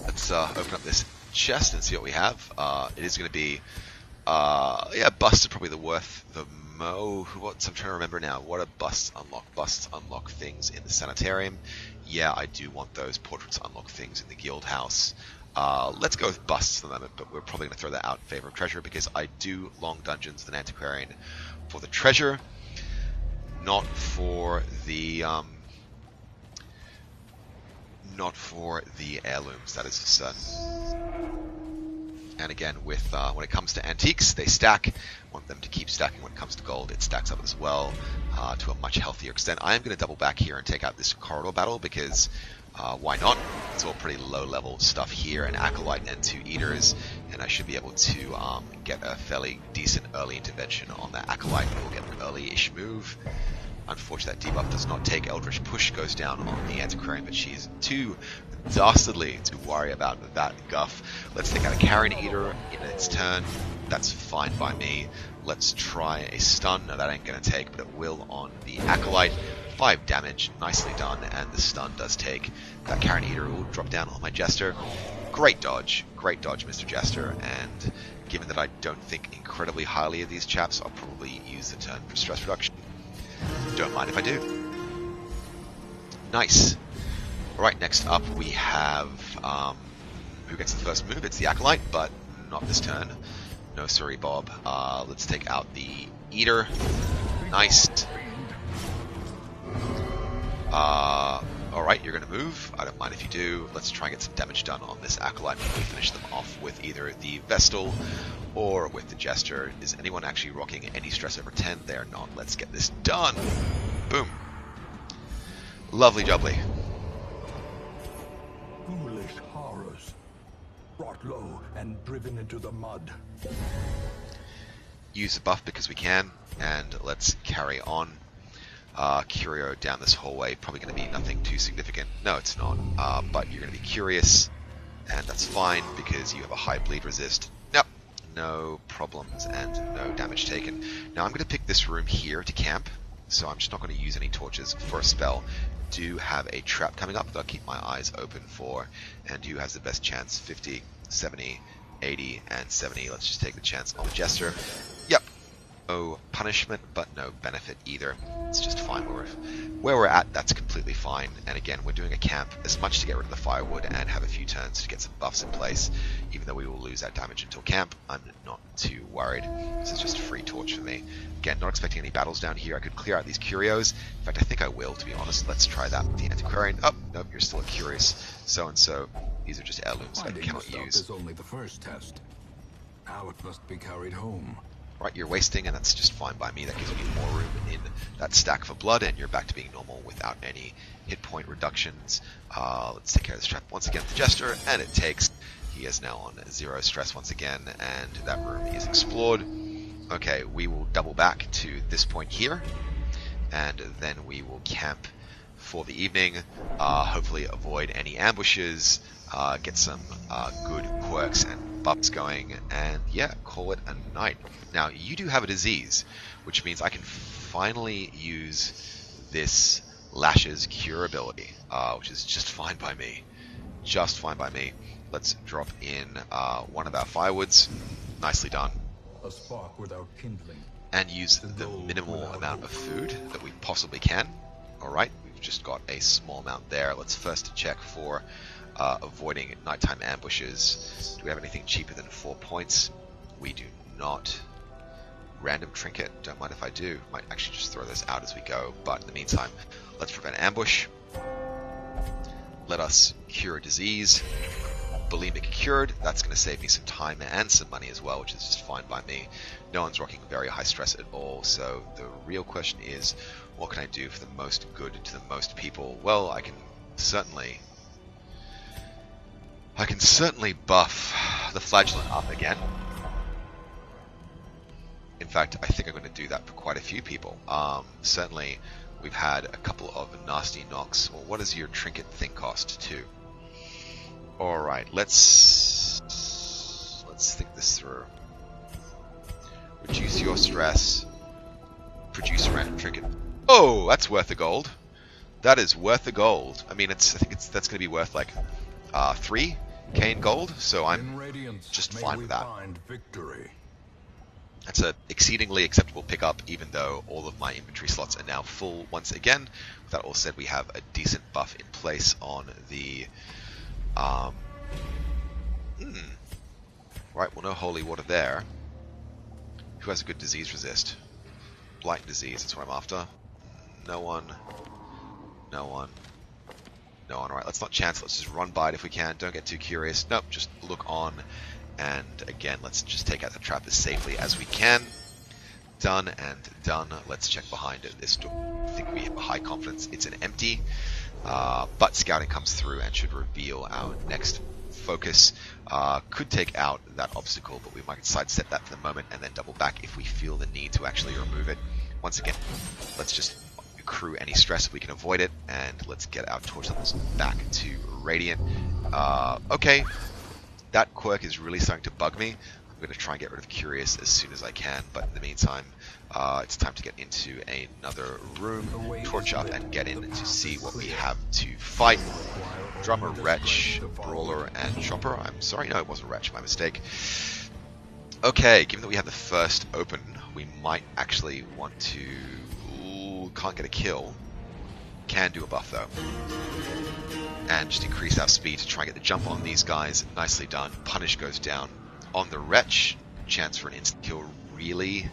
Let's open up this chest and see what we have. It is going to be, yeah, busts are probably the worth the what I'm trying to remember now. What are busts unlock? Busts unlock things in the sanitarium. Yeah, I do want those. Portraits unlock things in the guild house. Let's go with busts for the moment, but we're probably going to throw that out in favor of treasure because I do long dungeons with an Antiquarian for the treasure, not for the heirlooms. That is for certain. And again, with when it comes to antiques, they stack. I want them to keep stacking. When it comes to gold, it stacks up as well to a much healthier extent. I am going to double back here and take out this corridor battle because why not? It's all pretty low-level stuff here, an Acolyte and 2 Eaters, and I should be able to get a fairly decent early intervention on that Acolyte. We'll get an early-ish move. Unfortunately, that debuff does not take. Eldritch Push goes down on the Antiquarian, but she's too dastardly to worry about that guff. Let's take out a Carrion Eater in its turn. That's fine by me. Let's try a stun. No, that ain't going to take, but it will on the Acolyte. 5 damage, nicely done, and the stun does take. That Carrion Eater will drop down on my Jester. Great dodge, Mr. Jester, and given that I don't think incredibly highly of these chaps, I'll probably use the turn for stress reduction. Don't mind if I do. Nice. Alright, next up we have, who gets the first move? It's the Acolyte, but not this turn. No sorry, Bob. Let's take out the Eater. Nice. Alright, you're going to move. I don't mind if you do. Let's try and get some damage done on this Acolyte before we finish them off with either the Vestal or with the Jester. Is anyone actually rocking any stress over 10? They are not. Let's get this done. Boom. Lovely jubbly. Foolish horrors, brought low and driven into the mud. Use the buff because we can, and let's carry on. Curio down this hallway, probably going to be nothing too significant. No, it's not, but you're going to be curious, and that's fine because you have a high bleed resist. Nope, no problems and no damage taken. Now I'm going to pick this room here to camp, so I'm just not going to use any torches for a spell. Do have a trap coming up that I'll keep my eyes open for, and who has the best chance? 50, 70, 80, and 70. Let's just take the chance on the Jester. Yep. No punishment, but no benefit either. It's just fine where we're at. That's completely fine. And again, we're doing a camp as much to get rid of the firewood and have a few turns to get some buffs in place. Even though we will lose that damage until camp, I'm not too worried. This is just a free torch for me. Again, not expecting any battles down here. I could clear out these curios. In fact, I think I will, to be honest. Let's try that with the Antiquarian. Oh, nope, you're still a curious. So-and-so. These are just heirlooms that I cannot use. Is only the first test. Now it must be carried home. Right, you're wasting, and that's just fine by me. That gives me more room in that stack for blood, and you're back to being normal without any hit point reductions. Let's take care of this trap once again with the Jester, and it takes. He is now on 0 stress once again, and that room is explored. Okay, we will double back to this point here, and then we will camp for the evening. Hopefully avoid any ambushes, get some good quirks and buffs going, and yeah, call it a night. Now, you do have a disease, which means I can finally use this Lash's cure ability, which is just fine by me. Just fine by me. Let's drop in one of our firewoods. Nicely done. A spark without kindling. And use the minimal amount of food that we possibly can. Alright, we've just got a small amount there. Let's first check for avoiding nighttime ambushes. Do we have anything cheaper than 4 points? We do not. Random trinket, don't mind if I do. Might actually just throw those out as we go, but in the meantime, let's prevent ambush. Let us cure a disease. Bulimic cured. That's going to save me some time and some money as well, which is just fine by me. No one's rocking very high stress at all, so the real question is, what can I do for the most good to the most people? Well, I can certainly buff the flagellant up again. In fact, I think I'm going to do that for quite a few people. Certainly, we've had a couple of nasty knocks. Well, what does your trinket thing cost too? Alright, let's think this through. Reduce your stress. Produce a random trinket. Oh, that's worth the gold. That is worth the gold. I mean, I think that's going to be worth like 3k in gold, so I'm just fine with that. That's a exceedingly acceptable pickup, even though all of my inventory slots are now full once again. With that all said, we have a decent buff in place on the right, well, no holy water there. Who has a good disease resist? Blight disease, that's what I'm after. No one. No one. No one. Alright, let's not chance, let's just run by it if we can. Don't get too curious. Nope, just look on. And again, let's just take out the trap as safely as we can. Done and done. Let's check behind this door. I think we have a high confidence it's an empty. But scouting comes through and should reveal our next focus. Could take out that obstacle, but we might sidestep that for the moment and then double back if we feel the need to actually remove it. Once again, let's just accrue any stress if we can avoid it, and let's get our torch levels back to radiant. Okay, that quirk is really starting to bug me. I'm going to try and get rid of Curious as soon as I can, but in the meantime, it's time to get into another room, torch up, and get in to see what we have to fight. Drummer, Wretch, Brawler, and Chopper. I'm sorry, no, it wasn't Wretch, my mistake. Okay, given that we have the first open, we might actually want to... Ooh, can't get a kill. Can do a buff, though. And just increase our speed to try and get the jump on these guys. Nicely done. Punish goes down on the Wretch. Chance for an instant kill, really.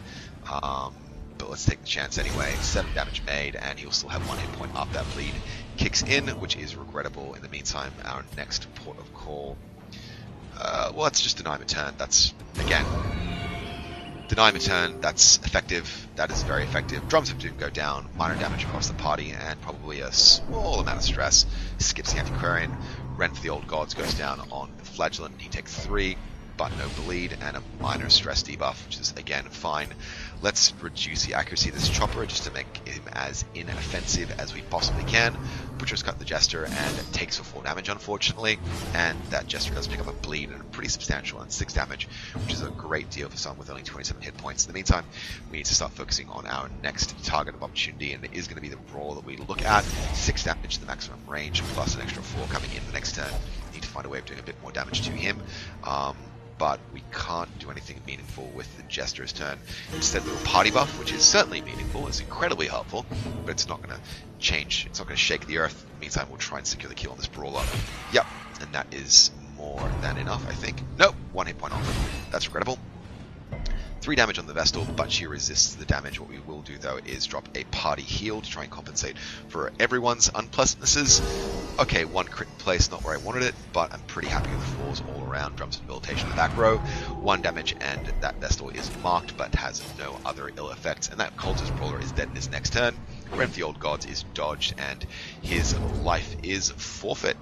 But let's take the chance anyway. 7 damage made, and he'll still have 1 hit point up. That bleed kicks in, which is regrettable. In the meantime, our next port of call... well, let's just deny him a turn. That's, again... Deny him a turn, that's effective. That is very effective. Drums of Doom go down, minor damage across the party, and probably a small amount of stress. Skips the Antiquarian. Rent for the Old Gods goes down on the Flagellant. He takes 3, but no bleed, and a minor stress debuff, which is, again, fine. Let's reduce the accuracy of this Chopper just to make him as inoffensive as we possibly can. Butcher's cut the Jester and takes for 4 damage, unfortunately, and that Jester does pick up a bleed and a pretty substantial one, 6 damage, which is a great deal for someone with only 27 hit points. In the meantime, we need to start focusing on our next target of opportunity, and it is going to be the Brawl that we look at. 6 damage to the maximum range, plus an extra 4 coming in the next turn. We need to find a way of doing a bit more damage to him. But we can't do anything meaningful with the Jester's turn. Instead, a little party buff, which is certainly meaningful, is incredibly helpful, but it's not going to change. It's not going to shake the earth. In the meantime, we'll try and secure the kill on this Brawler. Yep, and that is more than enough, I think. Nope, 1 hit point off. That's regrettable. 3 damage on the Vestal, but she resists the damage. What we will do, though, is drop a party heal to try and compensate for everyone's unpleasantnesses. Okay, 1 crit in place, not where I wanted it, but I'm pretty happy with the falls all around. Drums and debilitation in the back row. 1 damage, and that Vestal is marked, but has no other ill effects. And that Cultist Brawler is dead in his next turn. Rent for the Old Gods is dodged, and his life is forfeit.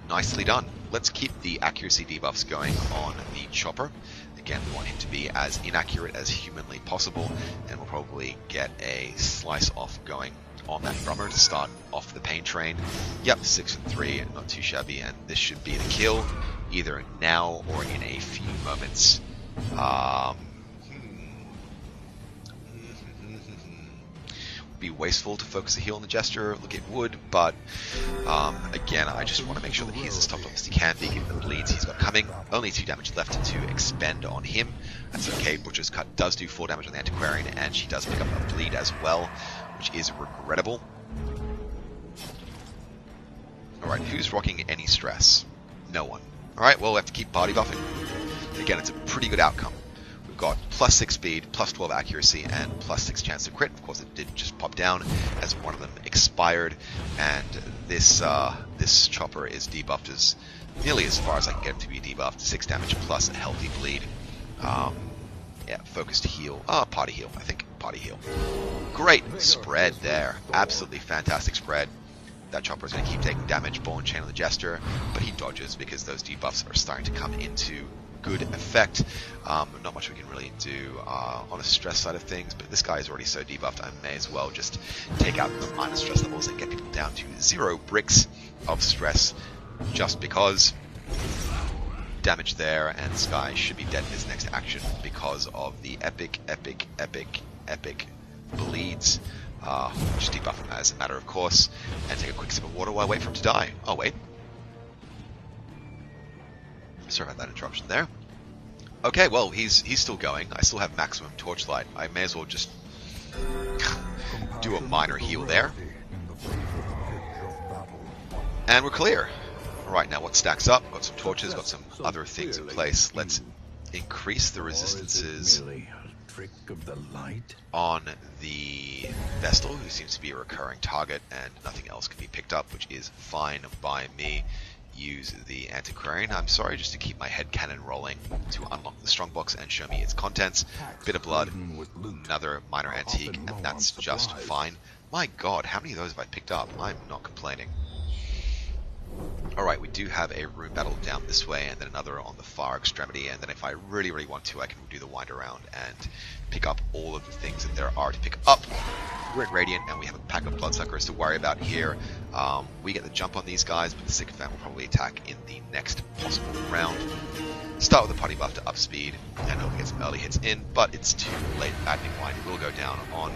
Nicely done. Let's keep the accuracy debuffs going on the Chopper. Again, we want him to be as inaccurate as humanly possible, and we'll probably get a slice off going on that Drummer to start off the pain train. Yep, 6 and 3, not too shabby, and this should be the kill, either now or in a few moments. Be wasteful to focus a heal on the Jester, look, it would, but again, I just want to make sure that he's as topped off as he can be, given the bleeds he's got coming. Only 2 damage left to expend on him. That's okay. Butcher's Cut does do 4 damage on the Antiquarian, and she does pick up a bleed as well, which is regrettable. Alright, who's rocking any stress? No one. Alright, well, we have to keep party buffing. Again, it's a pretty good outcome. got +6 speed, +12 accuracy, and +6 chance to crit. Of course, it did just pop down as one of them expired, and this this chopper is debuffed as nearly as far as I can get him to be debuffed. 6 damage plus a healthy bleed. Yeah, focused heal. Party heal, I think. Party heal. Great spread there. Absolutely fantastic spread. That chopper is going to keep taking damage. Ball and Chain on the Jester, but he dodges because those debuffs are starting to come into good effect. Not much we can really do on a stress side of things, but this guy is already so debuffed, I may as well just take out the minor stress levels and get people down to 0 bricks of stress, just because. Damage there, and this guy should be dead in his next action because of the epic bleeds. Just debuff him as a matter of course, and take a quick sip of water while I wait for him to die. Oh wait. Sorry about that interruption there. Okay, well, he's still going. I still have maximum torchlight. I may as well just do a minor heal there. And we're clear. Right, now what stacks up? Got some torches, got some other things in place. Let's increase the resistances on the Vestal, who seems to be a recurring target, and nothing else can be picked up, which is fine by me. Use the Antiquarian, I'm sorry, just to keep my head cannon rolling to unlock the strongbox and show me its contents. Bit of blood, another minor antique, and that's just fine. My god, how many of those have I picked up? I'm not complaining. Alright, we do have a room battle down this way, and then another on the far extremity, and then if I really want to, I can do the wind around and pick up all of the things that there are to pick up. We're in Radiant, and we have a pack of Bloodsuckers to worry about here. We get the jump on these guys, but the Sycophant will probably attack in the next possible round. Start with a party buff to up speed, and hope we get some early hits in, but it's too late. Maddening Wind will go down on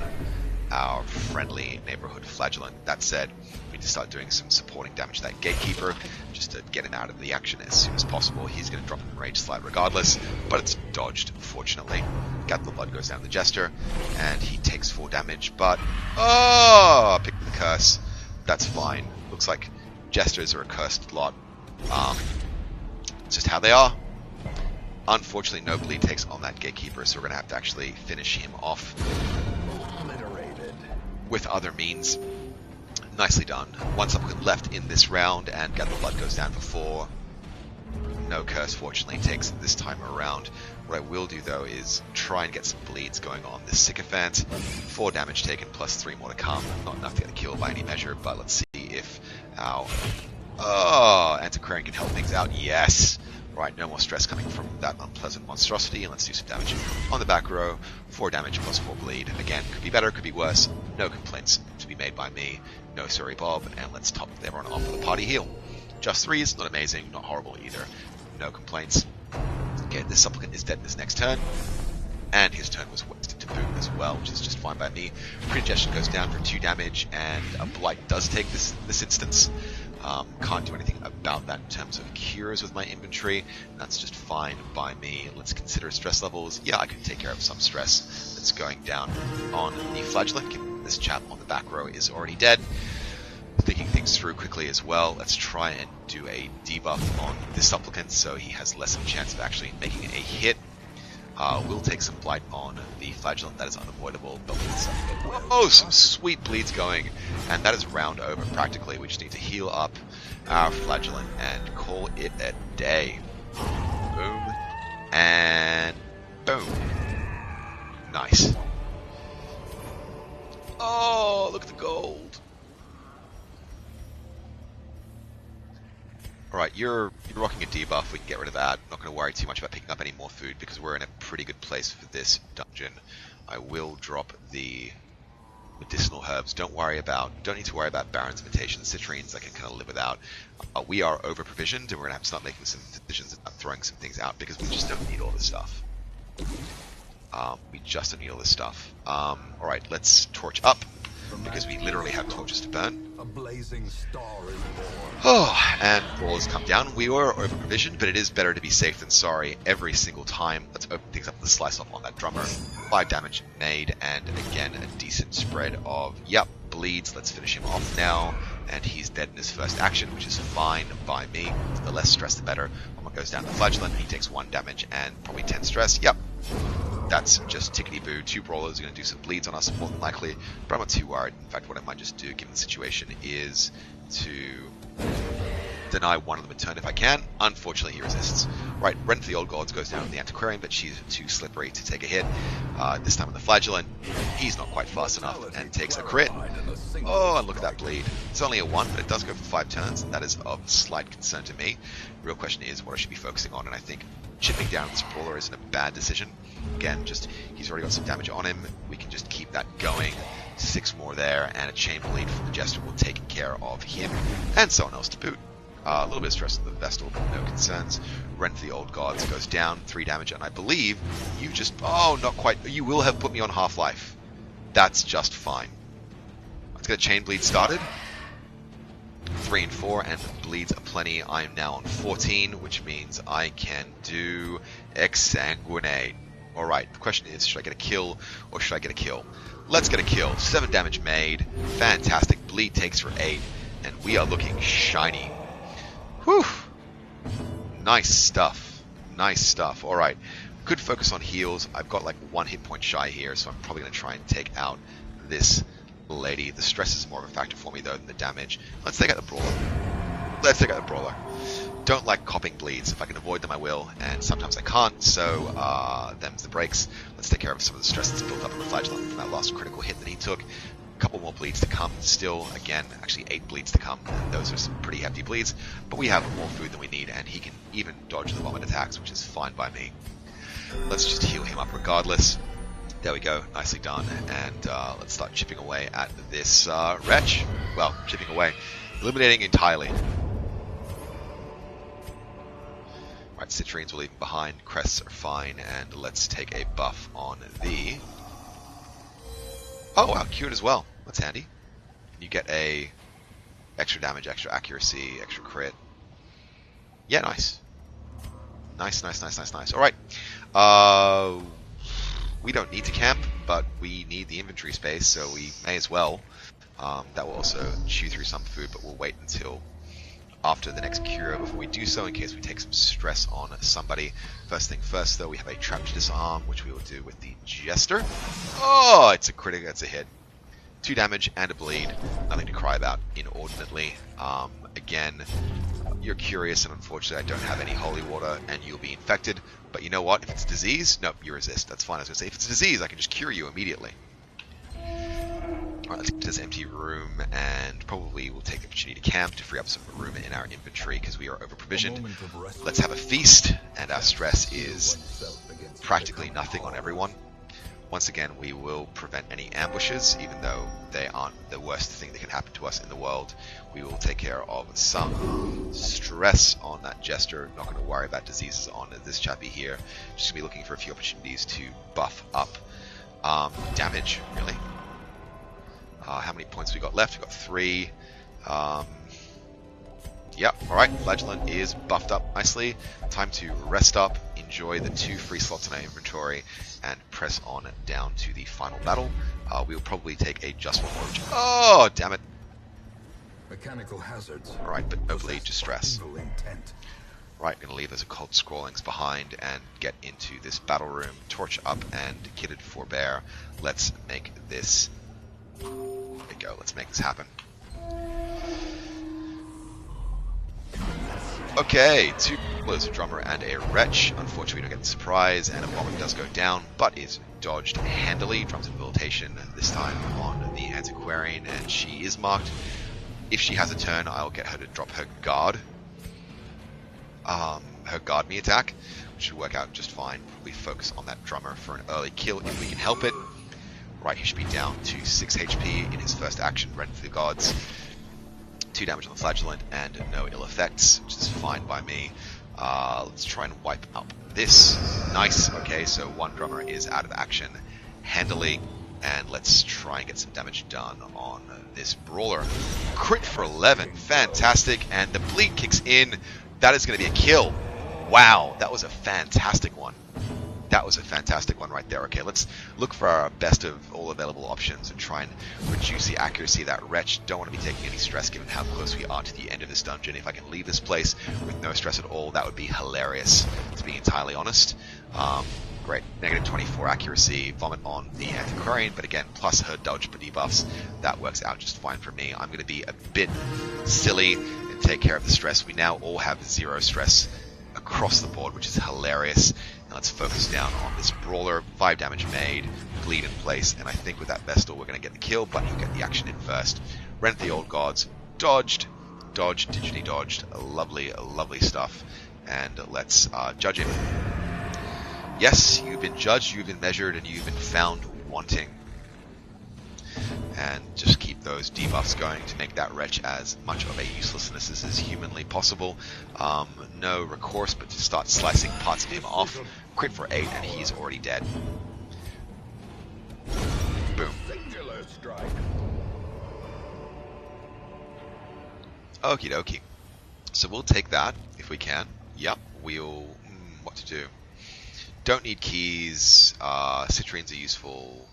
our friendly neighborhood Flagellant. That said, we need to start doing some supporting damage to that Gatekeeper, just to get him out of the action as soon as possible. He's going to drop in Rage Slide regardless, but it's dodged, fortunately. Gather Blood goes down to the Jester, and he takes 4 damage, but... oh! Pick the curse. That's fine. Looks like Jesters are a cursed lot. It's just how they are. Unfortunately, no bleed takes on that Gatekeeper, so we're going to have to actually finish him off with other means. Nicely done. One supplicant left in this round, and Gather Blood goes down for 4. No curse, fortunately, takes this time around. What I will do, though, is try and get some bleeds going on this Sycophant. 4 damage taken, plus 3 more to come. Not enough to get a kill by any measure, but let's see if our Antiquarian can help things out. Yes! Right, no more stress coming from that unpleasant monstrosity, and let's do some damage on the back row. 4 damage plus 4 bleed. Again, could be better, could be worse. No complaints to be made by me. No sorry, Bob. And let's top everyone off with a party heal. Just 3s, not amazing, not horrible either. No complaints. Okay, this supplicant is dead in his next turn, and his turn was wasted to boot as well, which is just fine by me. Pre-ingestion goes down for 2 damage, and a blight does take this instance. Can't do anything about that in terms of cures with my inventory. That's just fine by me. Let's consider stress levels. Yeah, I can take care of some stress that's going down on the Flagellant. This chap on the back row is already dead. Thinking things through quickly as well. Let's try and do a debuff on this supplicant so he has less of a chance of actually making a hit. We'll take some blight on the Flagellant, that is unavoidable, but some sweet bleeds going, and that is round over practically. We just need to heal up our Flagellant and call it a day. Boom, and boom. Nice. Oh, look at the gold. Alright, you're rocking a debuff, we can get rid of that. I'm not going to worry too much about picking up any more food because we're in a pretty good place for this dungeon. I will drop the medicinal herbs. Don't need to worry about Baron's Invitation, citrines I can kind of live without. We are over provisioned, and we're going to have to start making some decisions about throwing some things out because we just don't need all this stuff. We just don't need all this stuff. Alright, let's torch up because we literally have torches to burn. A blazing star is born. Oh, and balls come down. We were over provisioned, but it is better to be safe than sorry every single time. Let's open things up with a slice off on that drummer. 5 damage made, and again a decent spread of bleeds. Let's finish him off now, and he's dead in his first action, which is fine by me. The less stress, the better. One goes down to Flagellant. He takes 1 damage and probably 10 stress. that's just tickety-boo. 2 brawlers are going to do some bleeds on us, more than likely, but I'm not too worried. In fact, what I might just do, given the situation, is to deny one of them a turn if I can. Unfortunately, he resists. Right, Rent for the Old Gods goes down in the Antiquarian, but she's too slippery to take a hit. This time on the Flagellant, he's not quite fast enough and takes a crit. Oh, and look at that bleed. It's only a 1, but it does go for 5 turns, and that is of slight concern to me. The real question is what I should be focusing on, and I think chipping down this brawler isn't a bad decision. Again, just he's already got some damage on him. We can just keep that going. 6 more there, and a chain bleed from the Jester will take care of him and someone else to boot. A little bit of stress on the Vestal, but no concerns. Rent for the Old Gods goes down, 3 damage, and I believe you just... Oh, not quite. You will have put me on half-life. That's just fine. Let's get a chain bleed started. 3 and 4, and bleeds aplenty. I am now on 14, which means I can do Exsanguinate. Alright, the question is, should I get a kill, or should I get a kill? Let's get a kill. 7 damage made. Fantastic. Bleed takes for 8, and we are looking shiny. Whew. Nice stuff. Nice stuff. Alright. Could focus on heals. I've got like 1 hit point shy here, so I'm probably going to try and take out this lady. The stress is more of a factor for me, though, than the damage. Let's take out the Brawler. Let's take out the Brawler. Don't like copping bleeds. If I can avoid them, I will, and sometimes I can't, so them's the breaks. Let's take care of some of the stress that's built up on the Flagellant from that last critical hit that he took. Couple more bleeds to come still. Again, actually 8 bleeds to come. Those are some pretty hefty bleeds, but we have more food than we need, and he can even dodge the vomit attacks, which is fine by me. Let's just heal him up regardless. There we go, nicely done, and let's start chipping away at this wretch. Well, chipping away, eliminating entirely. Right, Citrines will leave him behind, crests are fine, and let's take a buff on the... Oh, wow, cured as well. That's handy. You get a extra damage, extra accuracy, extra crit. Yeah, nice. Nice. Alright. We don't need to camp, but we need the inventory space, so we may as well. That will also chew through some food, but we'll wait until after the next cure before we do so, in case we take some stress on somebody. First thing first, though, we have a trap to disarm, which we will do with the Jester. Oh, it's a critical, it's a hit. 2 damage and a bleed. Nothing to cry about inordinately. Again, you're curious, and unfortunately I don't have any holy water, and you'll be infected. But you know what? If it's disease, no, you resist. That's fine. I was going to say, if it's disease, I can just cure you immediately. Alright, let's get to this empty room, and probably we'll take the opportunity to camp to free up some room in our inventory because we are over-provisioned. Let's have a feast, and our stress is practically nothing on everyone. Once again, we will prevent any ambushes, even though they aren't the worst thing that can happen to us in the world. We will take care of some stress on that Jester. Not going to worry about diseases on this chappy here. Just going to be looking for a few opportunities to buff up damage, really. How many points we got left? We've got 3. Yep, alright, Flagellant is buffed up nicely. Time to rest up, enjoy the 2 free slots in our inventory, and press on down to the final battle. We'll probably take a just one more. Oh, damn it. Mechanical hazards. Alright, but no bleed, just stress. Right, gonna leave those occult scrollings behind and get into this battle room. Torch up and kitted for bear. Let's make this... There we go, let's make this happen. Okay, 2 blows, a drummer and a wretch. Unfortunately, we don't get the surprise, and a bomber does go down, but is dodged handily. Drums invitation, this time on the Antiquarian, and she is marked. If she has a turn, I'll get her to drop her guard. Her guard me attack, which should work out just fine. We focus on that drummer for an early kill if we can help it. Right, he should be down to 6 HP in his first action, Rent for the Gods. 2 damage on the Flagellant and no ill effects, which is fine by me. Let's try and wipe up this. Nice. Okay, so 1 drummer is out of action handily, and let's try and get some damage done on this brawler. Crit for 11. Fantastic, and the bleed kicks in. That is going to be a kill. Wow, that was a fantastic one. That was a fantastic one right there. Okay, let's look for our best of all available options and try and reduce the accuracy of that wretch. Don't want to be taking any stress given how close we are to the end of this dungeon. If I can leave this place with no stress at all, that would be hilarious, to be entirely honest. great. Negative 24 accuracy, vomit on the antiquarian, but again, plus her dodge debuffs, that works out just fine for me. I'm going to be a bit silly and take care of the stress. We now all have 0 stress across the board, which is hilarious. And let's focus down on this brawler. 5 damage made, bleed in place, and I think with that Vestal we're going to get the kill, but he'll get the action in first. Rent the Old Gods, dodged, digitally dodged, lovely, lovely stuff. And let's judge him. Yes, you've been judged, you've been measured, and you've been found wanting. And just keep those debuffs going to make that wretch as much of a uselessness as is humanly possible. No recourse, but to start slicing parts of him off. Crit for 8, and he's already dead. Boom. Okie dokie. So we'll take that if we can. Yep, we'll... what to do? Don't need keys. Citrines are useful.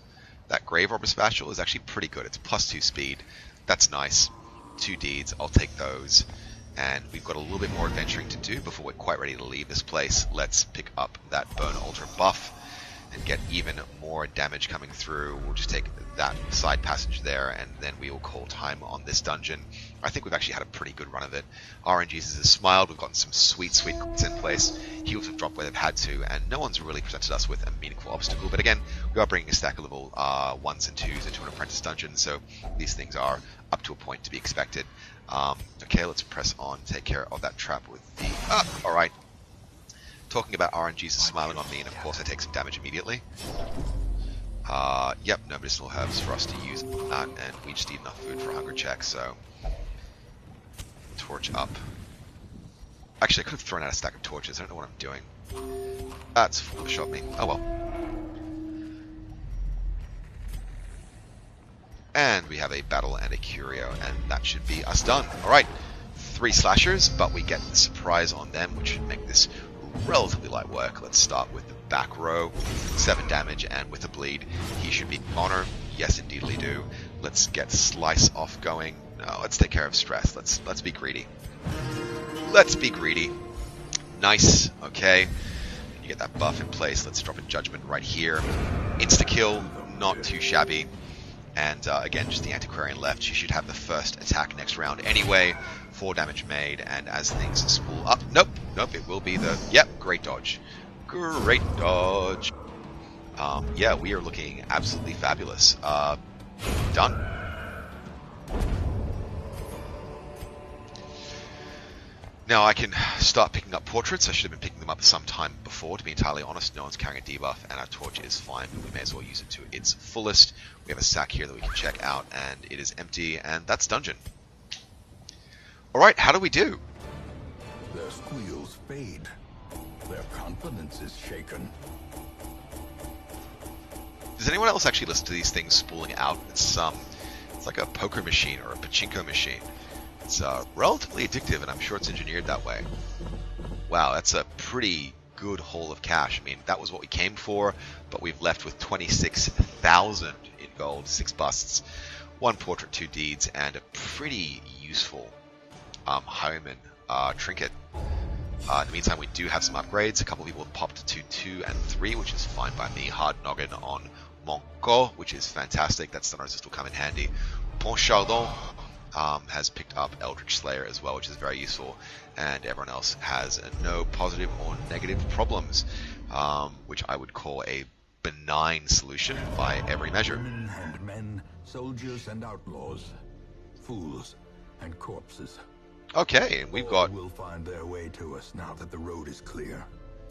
That Grave Robber Spatule is actually pretty good. It's +2 speed. That's nice. 2 deeds. I'll take those. And we've got a little bit more adventuring to do before we're quite ready to leave this place. Let's pick up that Burn Altar buff and get even more damage coming through. We'll just take that side passage there, and then we will call time on this dungeon. I think we've actually had a pretty good run of it. RNGesus has smiled. We've gotten some sweet crits in place. Heals have dropped where they've had to, and no one's really presented us with a meaningful obstacle. But again, we are bringing a stack of level 1s and 2s into an apprentice dungeon, so these things are up to a point to be expected. Okay, let's press on, take care of that trap with the... alright. Talking about RNGesus smiling on me, and of course I take some damage immediately. Yep, no medicinal herbs for us to use on that, and we just need enough food for a hunger check, so... Torch up. Actually, I could have thrown out a stack of torches. I don't know what I'm doing. That's foolish of me. Oh well. And we have a battle and a curio, and that should be us done. Alright, 3 slashers, but we get the surprise on them, which should make this relatively light work. Let's start with the back row. 7 damage, and with a bleed, he should be honor. Yes, indeedly do. Let's get Slice off going. No, let's take care of stress. Let's be greedy. Let's be greedy. Nice. Okay. You get that buff in place. Let's drop a judgment right here. Insta kill. Not too shabby. And again, just the antiquarian left. She should have the first attack next round anyway. 4 damage made. And as things spool up, nope. It will be the great dodge. Great dodge. Yeah, we are looking absolutely fabulous. Done. Now I can start picking up portraits. I should have been picking them up some time before, to be entirely honest. No one's carrying a debuff, and our torch is fine, but we may as well use it to its fullest. We have a sack here that we can check out, and it is empty, and that's dungeon. Alright, how do we do? Their squeals fade. Their confidence is shaken. Does anyone else actually listen to these things spooling out? It's like a poker machine or a pachinko machine. It's relatively addictive, and I'm sure it's engineered that way. Wow, that's a pretty good haul of cash. I mean, that was what we came for, but we've left with 26,000 in gold, 6 busts, 1 portrait, 2 deeds, and a pretty useful Highwayman trinket. In the meantime, we do have some upgrades. A couple of people have popped to 2 and 3, which is fine by me. Hard Noggin on Monko, which is fantastic. That stun resist will come in handy. Ponchardon has picked up Eldritch Slayer as well, which is very useful, and everyone else has no positive or negative problems, which I would call a benign solution by every measure. Women and men, soldiers and outlaws, fools and corpses. Okay, and we've got... All will find their way to us now that the road is clear.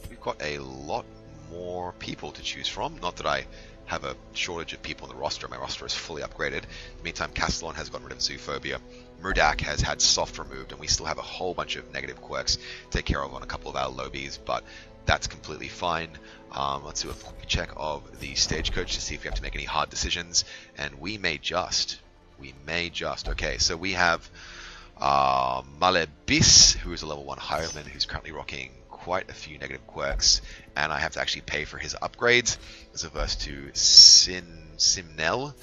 We've got a lot more people to choose from. Not that I have a shortage of people in the roster. My roster is fully upgraded. In the meantime, Castellon has gotten rid of Zoophobia. Murdak has had Soft removed, and we still have a whole bunch of negative quirks to take care of on a couple of our lobies, but that's completely fine. Let's do a quick check of the stagecoach to see if we have to make any hard decisions, and we may just. Okay, so we have Malebis, who is a level 1 highwayman, who's currently rocking quite a few negative quirks, and I have to actually pay for his upgrades, as opposed to Simnel,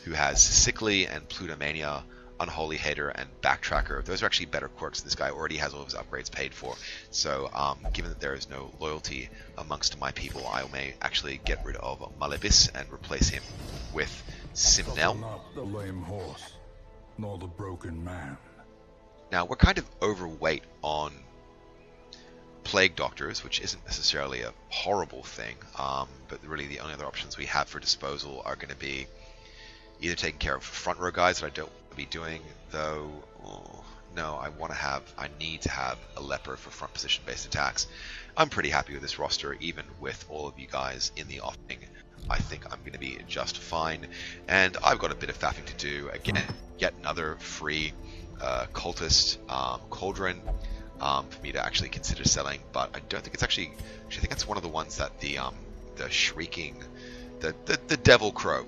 who has Sickly and Plutomania Unholy Hater, and Backtracker. Those are actually better quirks. This guy already has all of his upgrades paid for. So given that there is no loyalty amongst my people, I may actually get rid of Malebis and replace him with Suffer Simnel. not the lame horse, nor the broken man. Now, we're kind of overweight on Plague Doctors, which isn't necessarily a horrible thing, but really the only other options we have for disposal are going to be either taking care of front row guys that I don't want to be doing, though. No, I need to have a leper for front position based attacks. I'm pretty happy with this roster, even with all of you guys in the offing. I think I'm going to be just fine, and I've got a bit of faffing to do. Again, yet another free cultist cauldron for me to actually consider selling, but I don't think it's actually I think it's one of the ones that the shrieking, the devil crow,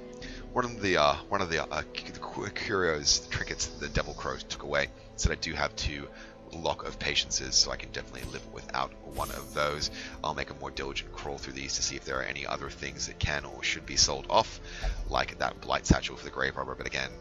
one of the curios, the trinkets the devil crow took away, so I do have 2 lock of patiences, so I can definitely live without one of those. I'll make a more diligent crawl through these to see if there are any other things that can or should be sold off, like that blight satchel for the grave robber, but again,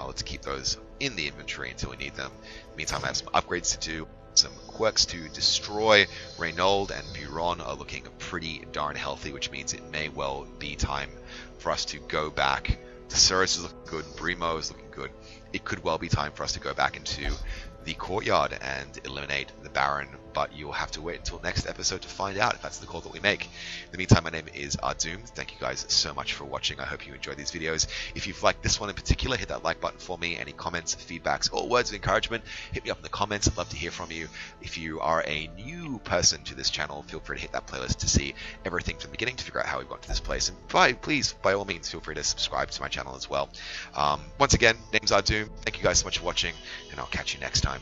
let's keep those in the inventory until we need them. In the meantime, I have some upgrades to do. Some quirks to destroy. Reynold and Buron are looking pretty darn healthy, which means it may well be time for us to go back. Thesaurus is looking good. Brimo is looking good. It could well be time for us to go back into the courtyard and eliminate the Baron, but you'll have to wait until next episode to find out if that's the call that we make. In the meantime, my name is Ahdoom. Thank you guys so much for watching. I hope you enjoyed these videos. If you've liked this one in particular, hit that like button for me. Any comments, feedbacks, or words of encouragement, hit me up in the comments. I'd love to hear from you. If you are a new person to this channel, feel free to hit that playlist to see everything from the beginning to figure out how we got to this place. And please, by all means, feel free to subscribe to my channel as well. Once again, name's Ahdoom. Thank you guys so much for watching, and I'll catch you next time.